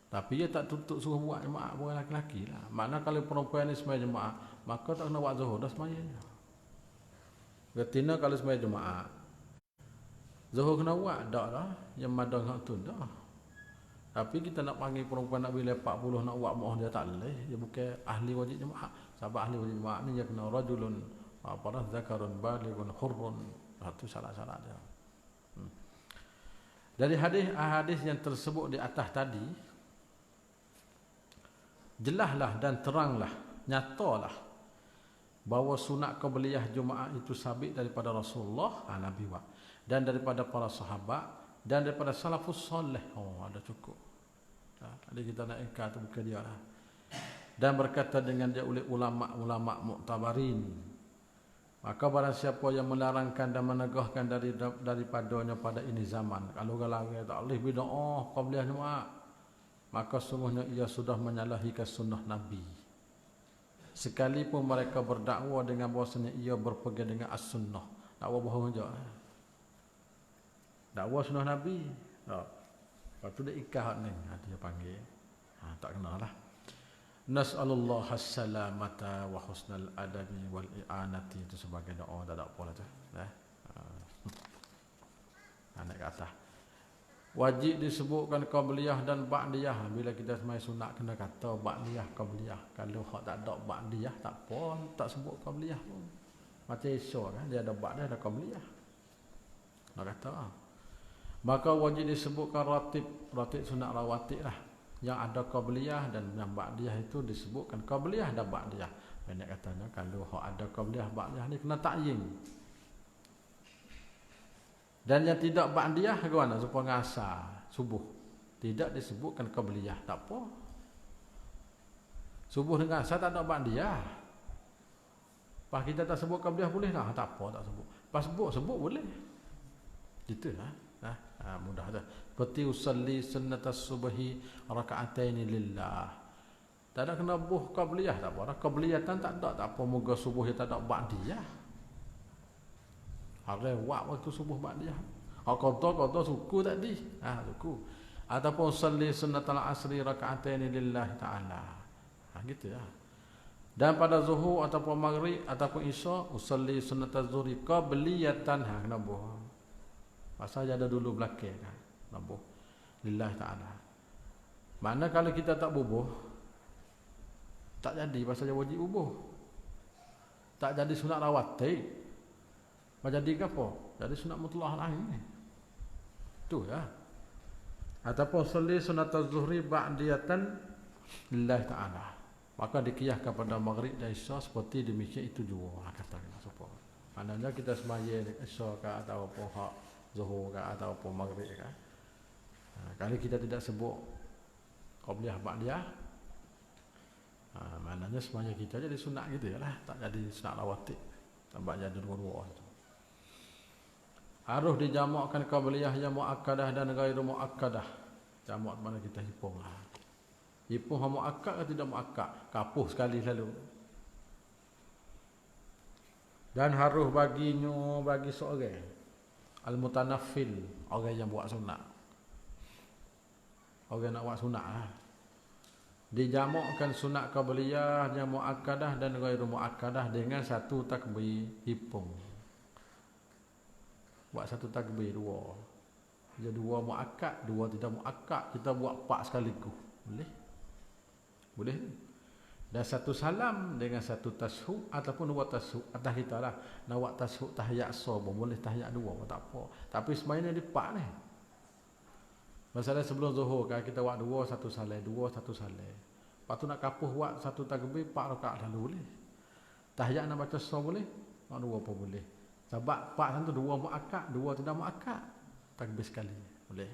Tapi ia tak tutup suruh buat Jumaat bukan lelaki lah. Makna kalau perempuan ni semaya Jumaat, maka tak kena buat zuhur dah semayanya. Ketina kalau semaya Jumaat, zuhur kena buat, tak lah. Yang madah nak tu, dah. Tapi kita nak panggil perempuan nak bila 40 nak buat mu'ah, dia tak boleh. Dia bukan ahli wajib Jumaat. Sebab ahli wajib Jumaat ni dia kena rajulun zakarun balighun hurrun. Itu syarat-syarat dia. Dari hadis yang tersebut di atas tadi, jelaslah dan teranglah, nyatalah bahawa sunat qabliyah Jumaat itu sabit daripada Rasulullah, Nabi wa, dan daripada para sahabat dan daripada salafus soleh. Ada cukup. Ada kita nak ingkar tu bukan dia lah. Dan berkata dengan dia oleh ulama-ulama mu'tabarin. Maka barang siapa yang melarangkan dan menegahkan daripadanya pada ini zaman, kalau galang tak boleh bid'ah qabliyah Jumaat, maka sungguhnya ia sudah menyalahi sunnah Nabi. Sekalipun mereka berdakwa dengan bahawasanya ia berpegang dengan as-sunnah. Dakwa bohong je. Dakwa sunnah Nabi. Lepas tu dia ikah ni. Dia panggil. Tak kenal lah. Nas'alullah as-salamata wa husnal adabi wal i'anati. Itu sebagai doa. Tak ada apa lah tu. Naik ke atas. Wajib disebutkan qabliyah dan ba'diyah. Bila kita semai sunat kena kata ba'diyah, qabliyah. Kalau hak tak ada ba'diyah, tak apa, tak sebut qabliyah pun. Macam Isya kan, dia ada ba'diyah, ada qabliyah. Nak kata maka wajib disebutkan ratib sunat rawatib lah. Yang ada qabliyah dan yang ba'diyah itu disebutkan qabliyah dan ba'diyah. Banyak katanya kalau hak ada qabliyah ba'diyah ni kena ta'yin. Dan yang tidak ba'diyah ke mana? Supaya asar subuh tidak disebutkan qabliyah, tak apa. Subuh dengan asar tak ada ba'diyah. Pas kita tak sebut qabliyah boleh lah, tak apa, tak sebut. Pas sebut boleh. Gitulah. Mudah dah. Seperti usalli sunnatas subhi raka'ataini lillah. Tak ada kena buh qabliyah, tak apa. Qabliyatan tak ada, tak apa. Moga subuh tak ada ba'diyah. Hari waktu subuh ba'diyah. Kata suku tadi. Suku. Ataupun usalli sunnatal asri raka'ataini lillah ta'ala. Gitu ya. Dan pada zuhur ataupun maghrib ataupun isya, usalli sunnatal zuhri qabliyatan. Kena buh. Pasal ada dulu belakang kan. Nabuh lillah ta'ala. Mana kalau kita tak bubuh, tak jadi pasal dia wajib bubuh. Tak jadi sunat rawatib. Jadi ke apa? Jadi sunat mutlak lain ni. Tu ya. Ataupun soli sunat az-zuhri ba'diyatan lillah ta'ala. Maka dikiyahkan pada maghrib dan isya seperti demikian itu juga katakan supaya. Maknanya kita semaya isya ke atau apa hak zuhur ke atau apa maghrib ke. Kalau kita tidak sebut qabliyah ba'diyah, maknanya semaya kita jadi sunat gitu yalah, tak jadi sunat rawatib. Tambah jadi dua-dua tu. Harus dijamakkan qabliyah yang muakkadah dan ghairu muakkadah. Jamak mana kita himpun lah. Himpun yang muakkad atau tidak muakkad, kapuh sekali selalu. Dan harus bagi seorang al-mutanaffil, orang yang buat sunat. Orang nak buat sunat lah. Dijamukkan sunat qabliyah yang muakkadah dan ghairu muakkadah dengan satu takbir hipung. Buat satu takbir dua. Jadi dua muakkad, dua tidak muakkad, kita buat 4 sekaligus. Boleh? Boleh. Dan satu salam dengan satu tashahud ataupun dua tashahud. Atas kita lah nak buat tashahud tahiyat pun boleh, tahiyat dua pun tak apa. Tapi sebenarnya di 4 ni. Masalah sebelum zuhur kan kita buat 2 1 salam, 2 1 salam. Lepas tu nak kapuh buat satu takbir 4 rakaat lalu boleh. Tahiyat nak baca surah boleh, nak 2 pun boleh. Sebab 4 tu 2 muakkad, 2 tidak muakkad. Takbir sekali boleh.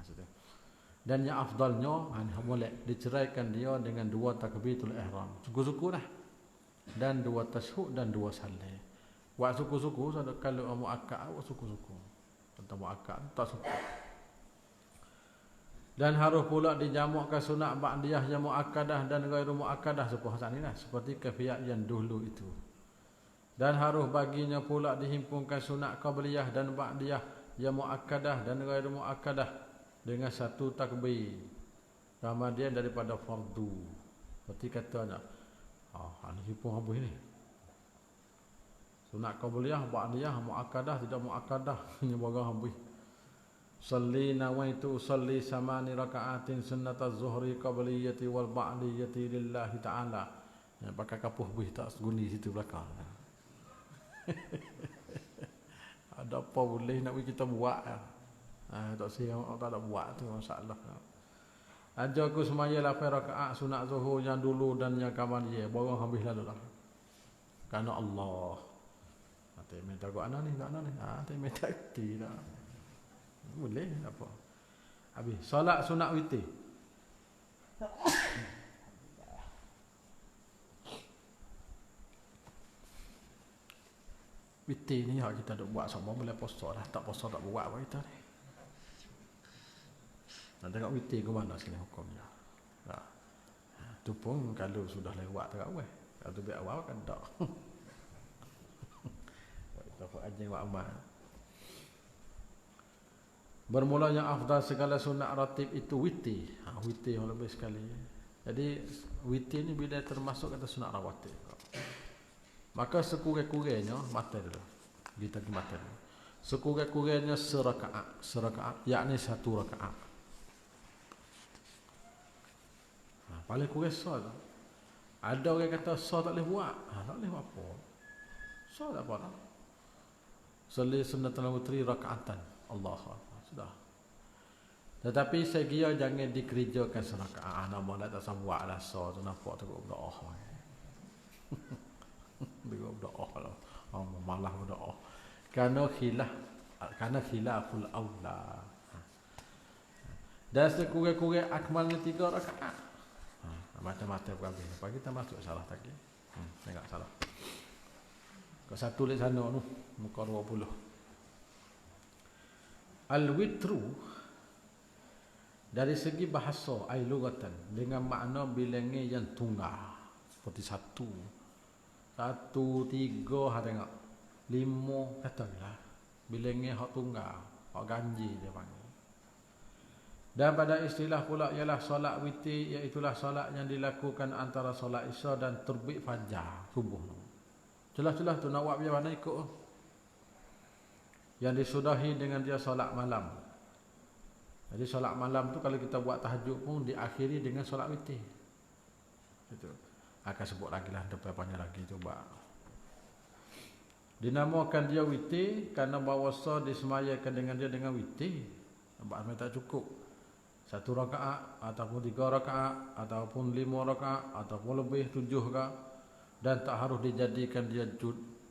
Sudah. Dan yang afdalnya boleh diceraikan dia dengan 2 takbiratul ihram. Suku-suku dah. Dan 2 tashahud dan 2 salam. Buat suku-suku kalau muakkad buat suku-suku. Tentang muakkad tak suku. Dan harus pula dijamukkan sunat ba'diyah yang muakkadah dan ghairu muakkadah seperti kafiyat yang dulu itu. Dan harus baginya pula dihimpunkan sunat qabliyah dan ba'diyah yang muakkadah dan ghairu muakkadah dengan satu takbir. Ramadan daripada fardu. Seperti katanya, ini himpun habis ni. Sunat qabliyah, ba'diyah, muakkadah, tidak muakkadah, ini bagang habis. Salli nawaitu usalli 8 raka'atin sunnataz zuhri qabliyati wal ba'diyati lillahi ta'ala. Ya, pakai kapuh buih tak seguni situ belakang. Ada apa boleh nak kita buat. Tak siap tak ada buat tu masalah. Ajar aku semaya 8 rakaat sunat zuhur yang dulu dan yang qabliyah. Baru habis lalu lah. Karena Allah. Hati minta kau anak ni, hati minta tidak. Boleh apa? Habis solat sunat witir. Witir ni hak kita duk buat sama boleh puasa dah, tak puasa tak buat apa kita ni. Nak tengok witir ke mana sini hukumnya. Nah. Tu pun kalau sudah lewat tarawih. Kalau tu biar awal kan tak. Kita buat aja buat amal. Bermula yang afdal segala sunat ratib itu witir. Witir yang lebih sekali. Jadi witir ni bila termasuk kata sunat rawatib. Maka sekurang-kurangnya mata dulu. Kita ke mata dulu. Sekurang-kurangnya serakaat, yakni 1 rakaat. Paling kurang solat. Ada orang kata solat tak boleh buat. Tak boleh buat apa. Solat tak apa lah. Salli sunnatul witri rakaatan. Allah. Sudah. Tetapi saya kira jangan dikerjakan serakaat. Nama lah tak sambut lah. So tu nampak tu kau berdoa. Dia berdoa lah. Malah berdoa. Karena khilaful aula. Dan sekurang-kurang akmalnya 3 rakaat. Macam-macam berhabis. Lepas kita masuk salah lagi. Tengok salah. Kau satu lihat sana tu. Muka 20. Al-witru dari segi bahasa ai lugatan dengan makna bilangan yang tunggal seperti 1 3 ha tengok 5 katalah bilangan hak tunggal hak ganjil dia panggil. Dan pada istilah pula ialah solat witir, iaitu solat yang dilakukan antara solat isya dan terbit fajar subuh. Jelas-jelas tu nak buat biar mana ikut yang disudahi dengan dia solat malam. Jadi solat malam tu kalau kita buat tahajud pun diakhiri dengan solat witir. Itu akan sebut lagi lah depannya lagi coba. Dinamakan dia witir kerana bahawasa disemayakan dengan dia dengan witir. Sebab tak cukup 1 rakaat ataupun 3 rakaat ataupun 5 rakaat ataupun lebih 7 rakaat, dan tak harus dijadikan dia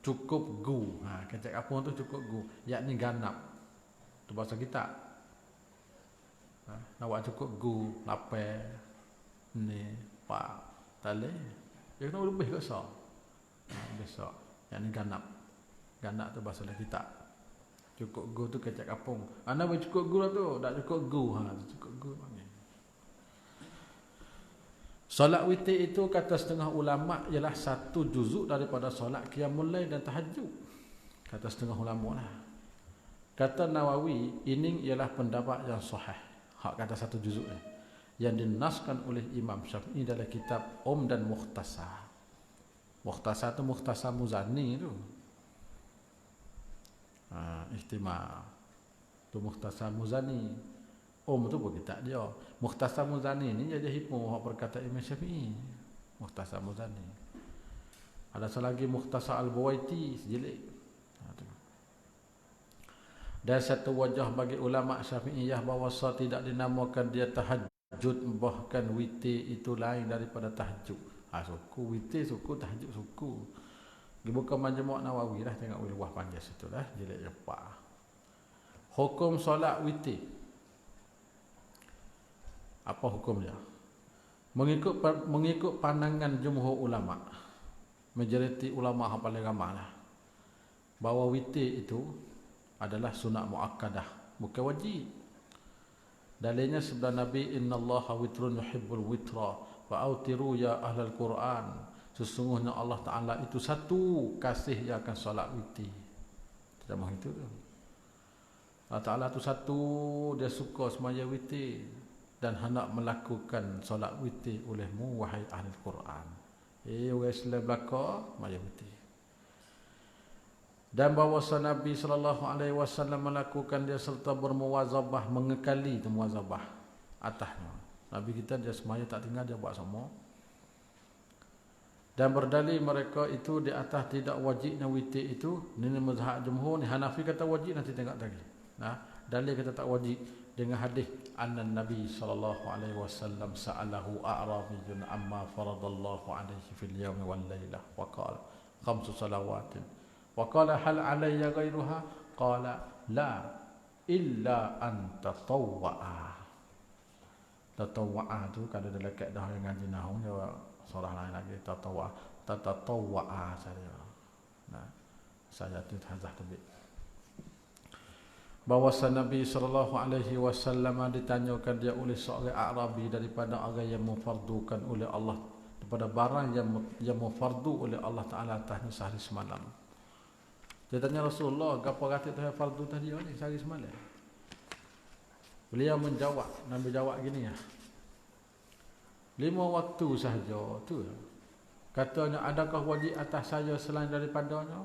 cukup gu. Kecek apa tu cukup gu, yakni ganap. Tu bahasa kita. Nak buat cukup gu, lapar ni, pak, tali. Dia kena lebih ke so. Besok, yakni ganap. Ganap tu bahasa kita. Cukup gu tu kecek kapung. Anda cukup gu lah tu, tak cukup gu. Cukup gu panggil. Solat witir itu kata setengah ulama ialah 1 juzuk daripada solat qiyamul lail dan tahajud. Kata setengah ulama lah. Kata Nawawi, ini ialah pendapat yang sahih. Hak kata 1 juzuk ni. yang dinaskan oleh Imam Syafi'i dalam kitab dan Mukhtasar. Mukhtasar tu Mukhtasar Muzani tu. Ihtimam. Tu Mukhtasar Muzani. Tu pun kitab dia. Mukhtasar Muzani ni jadi hikmah perkataan Imam Syafi'i. Mukhtasar Muzani. Ada satu lagi Mukhtasar Al-Buwaiti sejilid. Dan satu wajah bagi ulama Syafi'iyah bahawa tidak dinamakan dia tahajud, bahkan witir itu lain daripada tahajud. Suku witir suku, tahajud suku. Dibuka Majmu' Nawawi lah, tengok luah panjang situ lah, jilid 4. Hukum solat witir. Apa hukumnya? Mengikut pandangan jumhur ulama, majoriti ulama yang paling ramai lah, bahawa witir itu adalah sunat muakkadah, bukan wajib. Dalilnya sabda Nabi, innallaha witrun yuhibbul witra wa autiru ya ahlal Quran. Sesungguhnya Allah Ta'ala itu satu, kasih yang akan solat witir. Terjemah itu tu. Allah Ta'ala itu satu, dia suka semaya witir dan hendak melakukan solat witir olehmu wahai ahli Quran. Orang Islam belaka semaya witir. Dan bahawa Nabi SAW melakukan dia serta bermuwazabah, mengekali itu muwazabah atasnya. Nabi kita dia semaya tak tinggal, dia buat semua. Dan berdalil mereka itu di atas tidak wajibnya witir itu. Ini mazhab jumhur, ni Hanafi kata wajib, nanti tengok lagi. Dalil kata tak wajib dengan hadis anna Nabi SAW sa'alahu a'rabiyyun amma faradallahu alaihi fil yawmi wal lailah wa qala khamsu salawatin. وقال هل علي غيرها قال لا إلا أن تطوع. Tatawwa tu kalau dalam kaedah yang ngaji nahwu dia surah lain lagi tatawwa saja. Saya tu hazah tabik. Bahawa Nabi SAW ditanyakan dia oleh seorang Arabi daripada orang yang memfardukan oleh Allah, daripada barang yang memfardu oleh Allah Ta'ala atasnya sehari semalam. Dia tanya Rasulullah, apa kata tu fardu tadi ni sehari semalam? Beliau menjawab, Nabi jawab gini ya. 5 waktu sahaja tu. Katanya, adakah wajib atas saya selain daripadanya?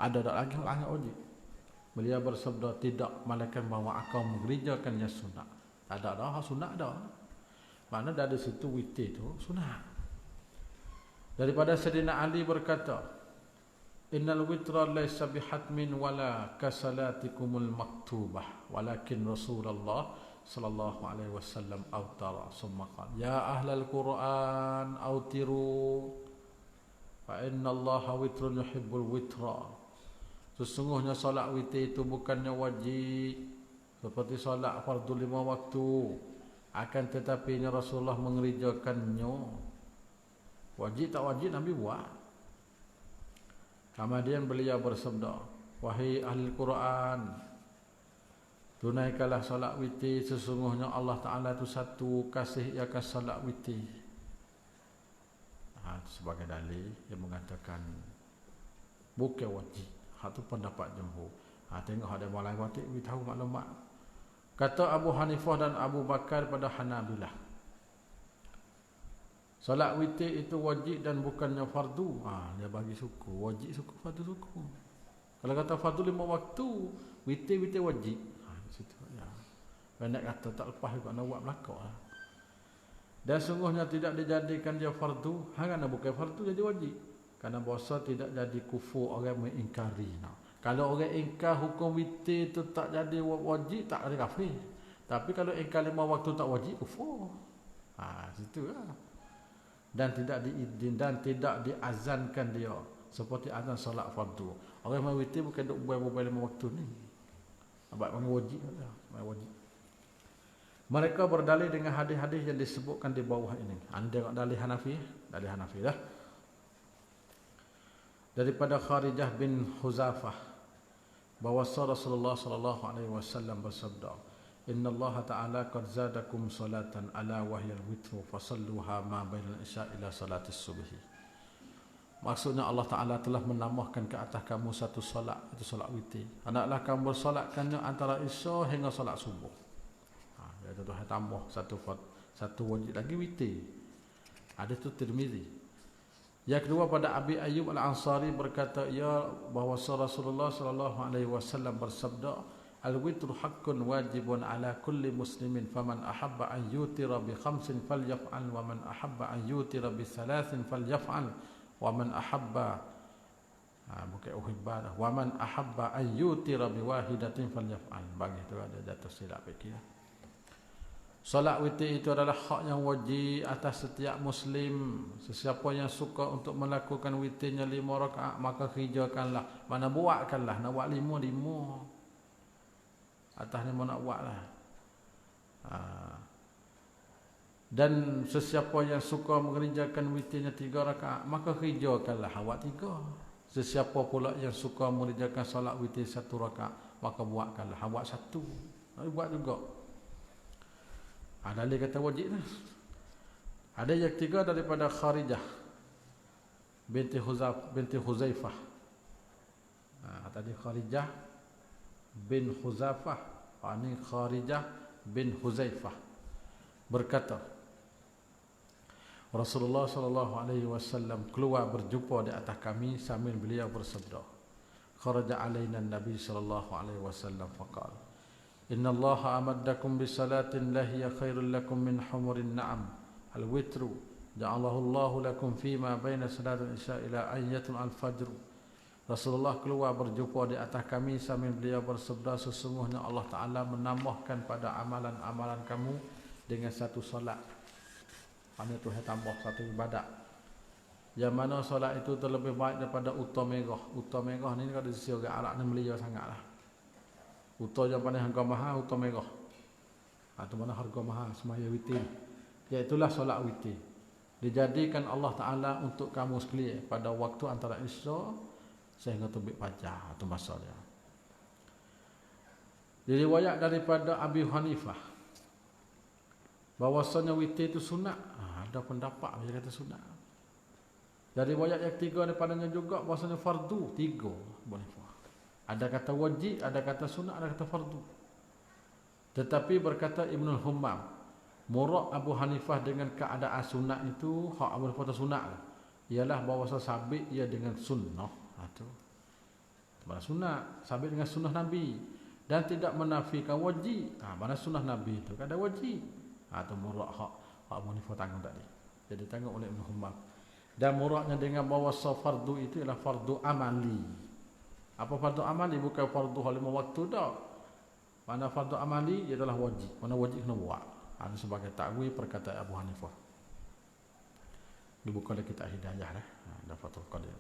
Ada tak lagi yang wajib? Beliau bersabda, tidak, malaikat bahawa akau mengerjakannya sunat. Ada dah sunat dah. Mana dari situ witir tu sunat. Daripada Sayyidina Ali berkata, innal witra laysa bihatmin wala kasalatikumul maktubah walakin Rasulullah sallallahu alaihi wasallam autara summa qala ya ahlal Quran autiru fa innallaha witrun yuhibbul witra. Sesungguhnya solat witir itu bukannya wajib seperti solat fardu 5 waktu, akan tetapi Rasulullah mengerjakannya. Wajib tak wajib Nabi buat. Kemudian beliau bersabda, wahai ahli Quran, tunaikanlah solat witir, sesungguhnya Allah Ta'ala itu satu, kasih ia akan solat witir. Sebagai dalil yang mengatakan bukan wajib. Itu pendapat jumhur. Tengok ada malai wajib, kita tahu maklumat. Kata Abu Hanifah dan Abu Bakar pada Hanabilah, solat witir itu wajib dan bukannya fardu. Dia bagi suku, wajib suku, fardu suku. Kalau kata fardu 5 waktu, witir wajib. Situ ya. Banyak kata tak lepas juga nak buat belaka. Dan sungguhnya tidak dijadikan dia fardu, kerana bukan fardu jadi wajib. Karena bahasa tidak jadi kufur orang mengingkari. Kalau orang ingkar hukum witir itu tak jadi wajib, tak ada kafir. Tapi kalau ingkar 5 waktu tak wajib, kufur. Situ lah. Dan tidak diazankan dia seperti azan solat fardu. Orang yang witir bukan duk buat 5 waktu ni. Abang wajib lah, wajib. Mereka berdalil dengan hadis-hadis yang disebutkan di bawah ini. Anda tengok dalil Hanafi dah. Daripada Kharijah bin Huzafah bahawa Rasulullah sallallahu alaihi wasallam bersabda, inna Allah Ta'ala qad zadakum salatan ala wahyal witru fasalluha ma bainal isya ila salatis subhi. Maksudnya Allah Ta'ala telah menambahkan ke atas kamu satu solat, itu solat witir. Hendaklah kamu bersolatkannya antara isya hingga solat subuh. Dia tu tambah satu wajib lagi witir. Ada tu Tirmizi. Yang kedua pada Abi Ayyub Al-Ansari berkata ya bahawa Rasulullah sallallahu alaihi wasallam bersabda al-witru haqqun wajibun ala kulli muslimin faman ahabba an yutira bi khamsin falyaf'al wa man ahabba an yutira bi thalathin falyaf'al wa man ahabba bukan uhibba wa man ahabba an yutira bi wahidatin falyaf'al. Bagi tu ada jatuh silap fikir. Solat witir itu adalah hak yang wajib atas setiap muslim. Sesiapa yang suka untuk melakukan witirnya 5 rakaat maka kerjakanlah. Mana buatkanlah. Nak buat 5. Atas 5 nak buatlah. Dan sesiapa yang suka mengerjakan witirnya 3 rakaat maka kerjakanlah buat 3. Sesiapa pula yang suka mengerjakan solat witir 1 rakaat maka buatkanlah buat 1. Buat juga. Dalil kata wajib lah. Ada yang ketiga daripada Kharijah binti Huzaifah. Tadi Kharijah bin Huzaifah. Ini Kharijah bin Huzaifah berkata Rasulullah sallallahu alaihi wasallam keluar berjumpa di atas kami sambil beliau bersabda kharaja alaina Nabi sallallahu alaihi wasallam faqala Inna Allah amaddakum bisalatin lahiya khairul lakum min humurin na'am al-witru ja'alahu Allahu lakum fima baina salatul isya ila ayyatul al-fajr. Rasulullah keluar berjumpa di atas kami sambil beliau bersabda sesungguhnya Allah Ta'ala menambahkan pada amalan-amalan kamu dengan satu solat. Mana Tuhan tambah satu ibadat. Yang mana solat itu terlebih baik daripada uta merah. Uta merah ni kalau di sisi orang Arab ni melia sangatlah. Uta yang paling harga mahal, uta merah. Itu mana harga mahal, semaya witir. Iaitulah solat witir. Dijadikan Allah Ta'ala untuk kamu sekalian pada waktu antara Isya sehingga terbit fajar. Itu masa dia. Diriwayat daripada Abi Hanifah bahawasanya witir itu sunat. Ada pendapat yang kata sunat. Dari riwayat yang ketiga daripadanya juga bahawasanya fardu. 3 boleh. Ada kata wajib, ada kata sunat, ada kata fardu. Tetapi berkata Ibnul Hummam, murak Abu Hanifah dengan keadaan sunat itu, hak Abu Hanifah sunat lah. Ialah bahawa sabit ia dengan sunnah. Itu. Mana sunat, sabit dengan sunnah Nabi. Dan tidak menafikan wajib. Mana sunnah Nabi itu, ada wajib. Itu murak hak Abu Hanifah tanggung tadi. Jadi tanggung oleh Ibnul Hummam. Dan muraknya dengan bahawa fardu itu ialah fardu amali. Apa fardu amali? Bukan fardu lima waktu dah. Mana fardu amali ia adalah wajib. Mana wajib kena buat. Ini sebagai takwil perkataan Abu Hanifah. Dibuka oleh kitab Hidayah lah. Dafatul Qadir.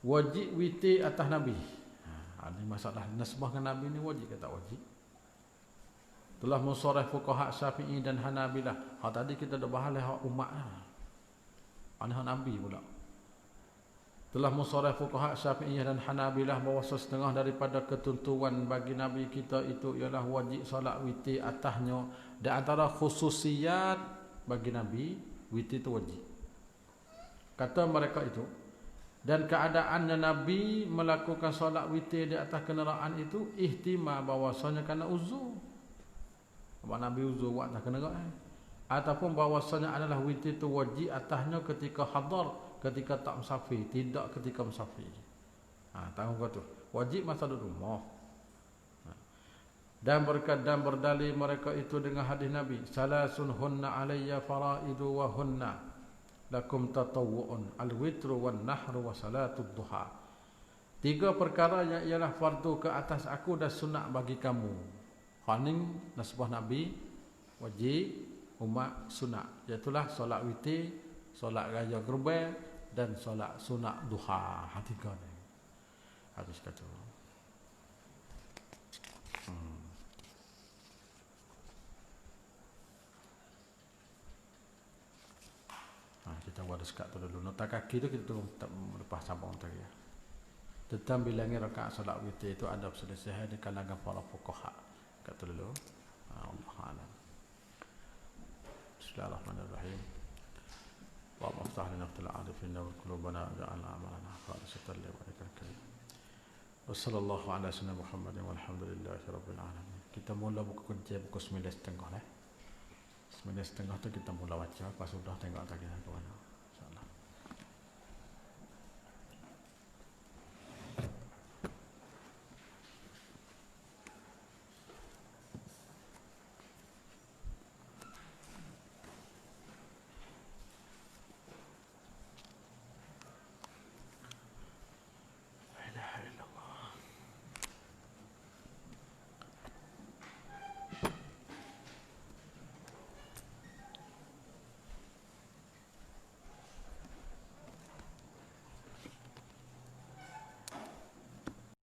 Wajib witir atas Nabi. Ini masalah nasbah dengan Nabi ni wajib ke tak wajib? Telah musarah fuqaha Syafi'i dan Hanabilah. Tadi kita dah bahas hak umat lah. Hak Nabi pula. Telah musarah fuqaha Syafi'iyah dan Hanabilah bahawa setengah daripada ketentuan bagi Nabi kita itu ialah wajib solat witir atasnya. Di antara khususiyat bagi Nabi, witir itu wajib. Kata mereka itu. Dan keadaannya Nabi melakukan solat witir di atas kenderaan itu ihtimal bahawasanya kerana uzur. Sebab Nabi uzur buat atas kenderaan. Ataupun bahawasanya adalah witir itu wajib atasnya ketika hadar. Ketika tak musafir, tidak ketika musafir. Tahu kau tu. Wajib masa duduk rumah. Dan berdalil mereka itu dengan hadis Nabi, salasun hunna alayya faraidu wa hunna lakum tatawwu'un al-witru wan nahru wa salatud duha. 3 perkara yang ialah fardu ke atas aku dan sunat bagi kamu. Khaning nasbah Nabi wajib, umat sunat. Iaitulah solat witir, solat raya gerbang dan solat sunat duha. 3 ni. Habis kata. Kita buat sekat tu dulu. Nota kaki tu kita tunggu lepas sambung tadi ya. Tentang bilangnya rakaat solat witir itu ada selesai di kalangan para fuqaha. Kata dulu. Allah a'lam. Bismillahirrahmanirrahim. Wa aftah lana fil arifin wa qulubana ja'alna amalana khalisatan li wajhika karim. Wa sallallahu ala sayyidina Muhammadin walhamdulillahi rabbil alamin. Kita mula buku kunci pukul 9.30 lah. 9.30 tu kita mula baca, pas sudah tengok tak kira ke mana.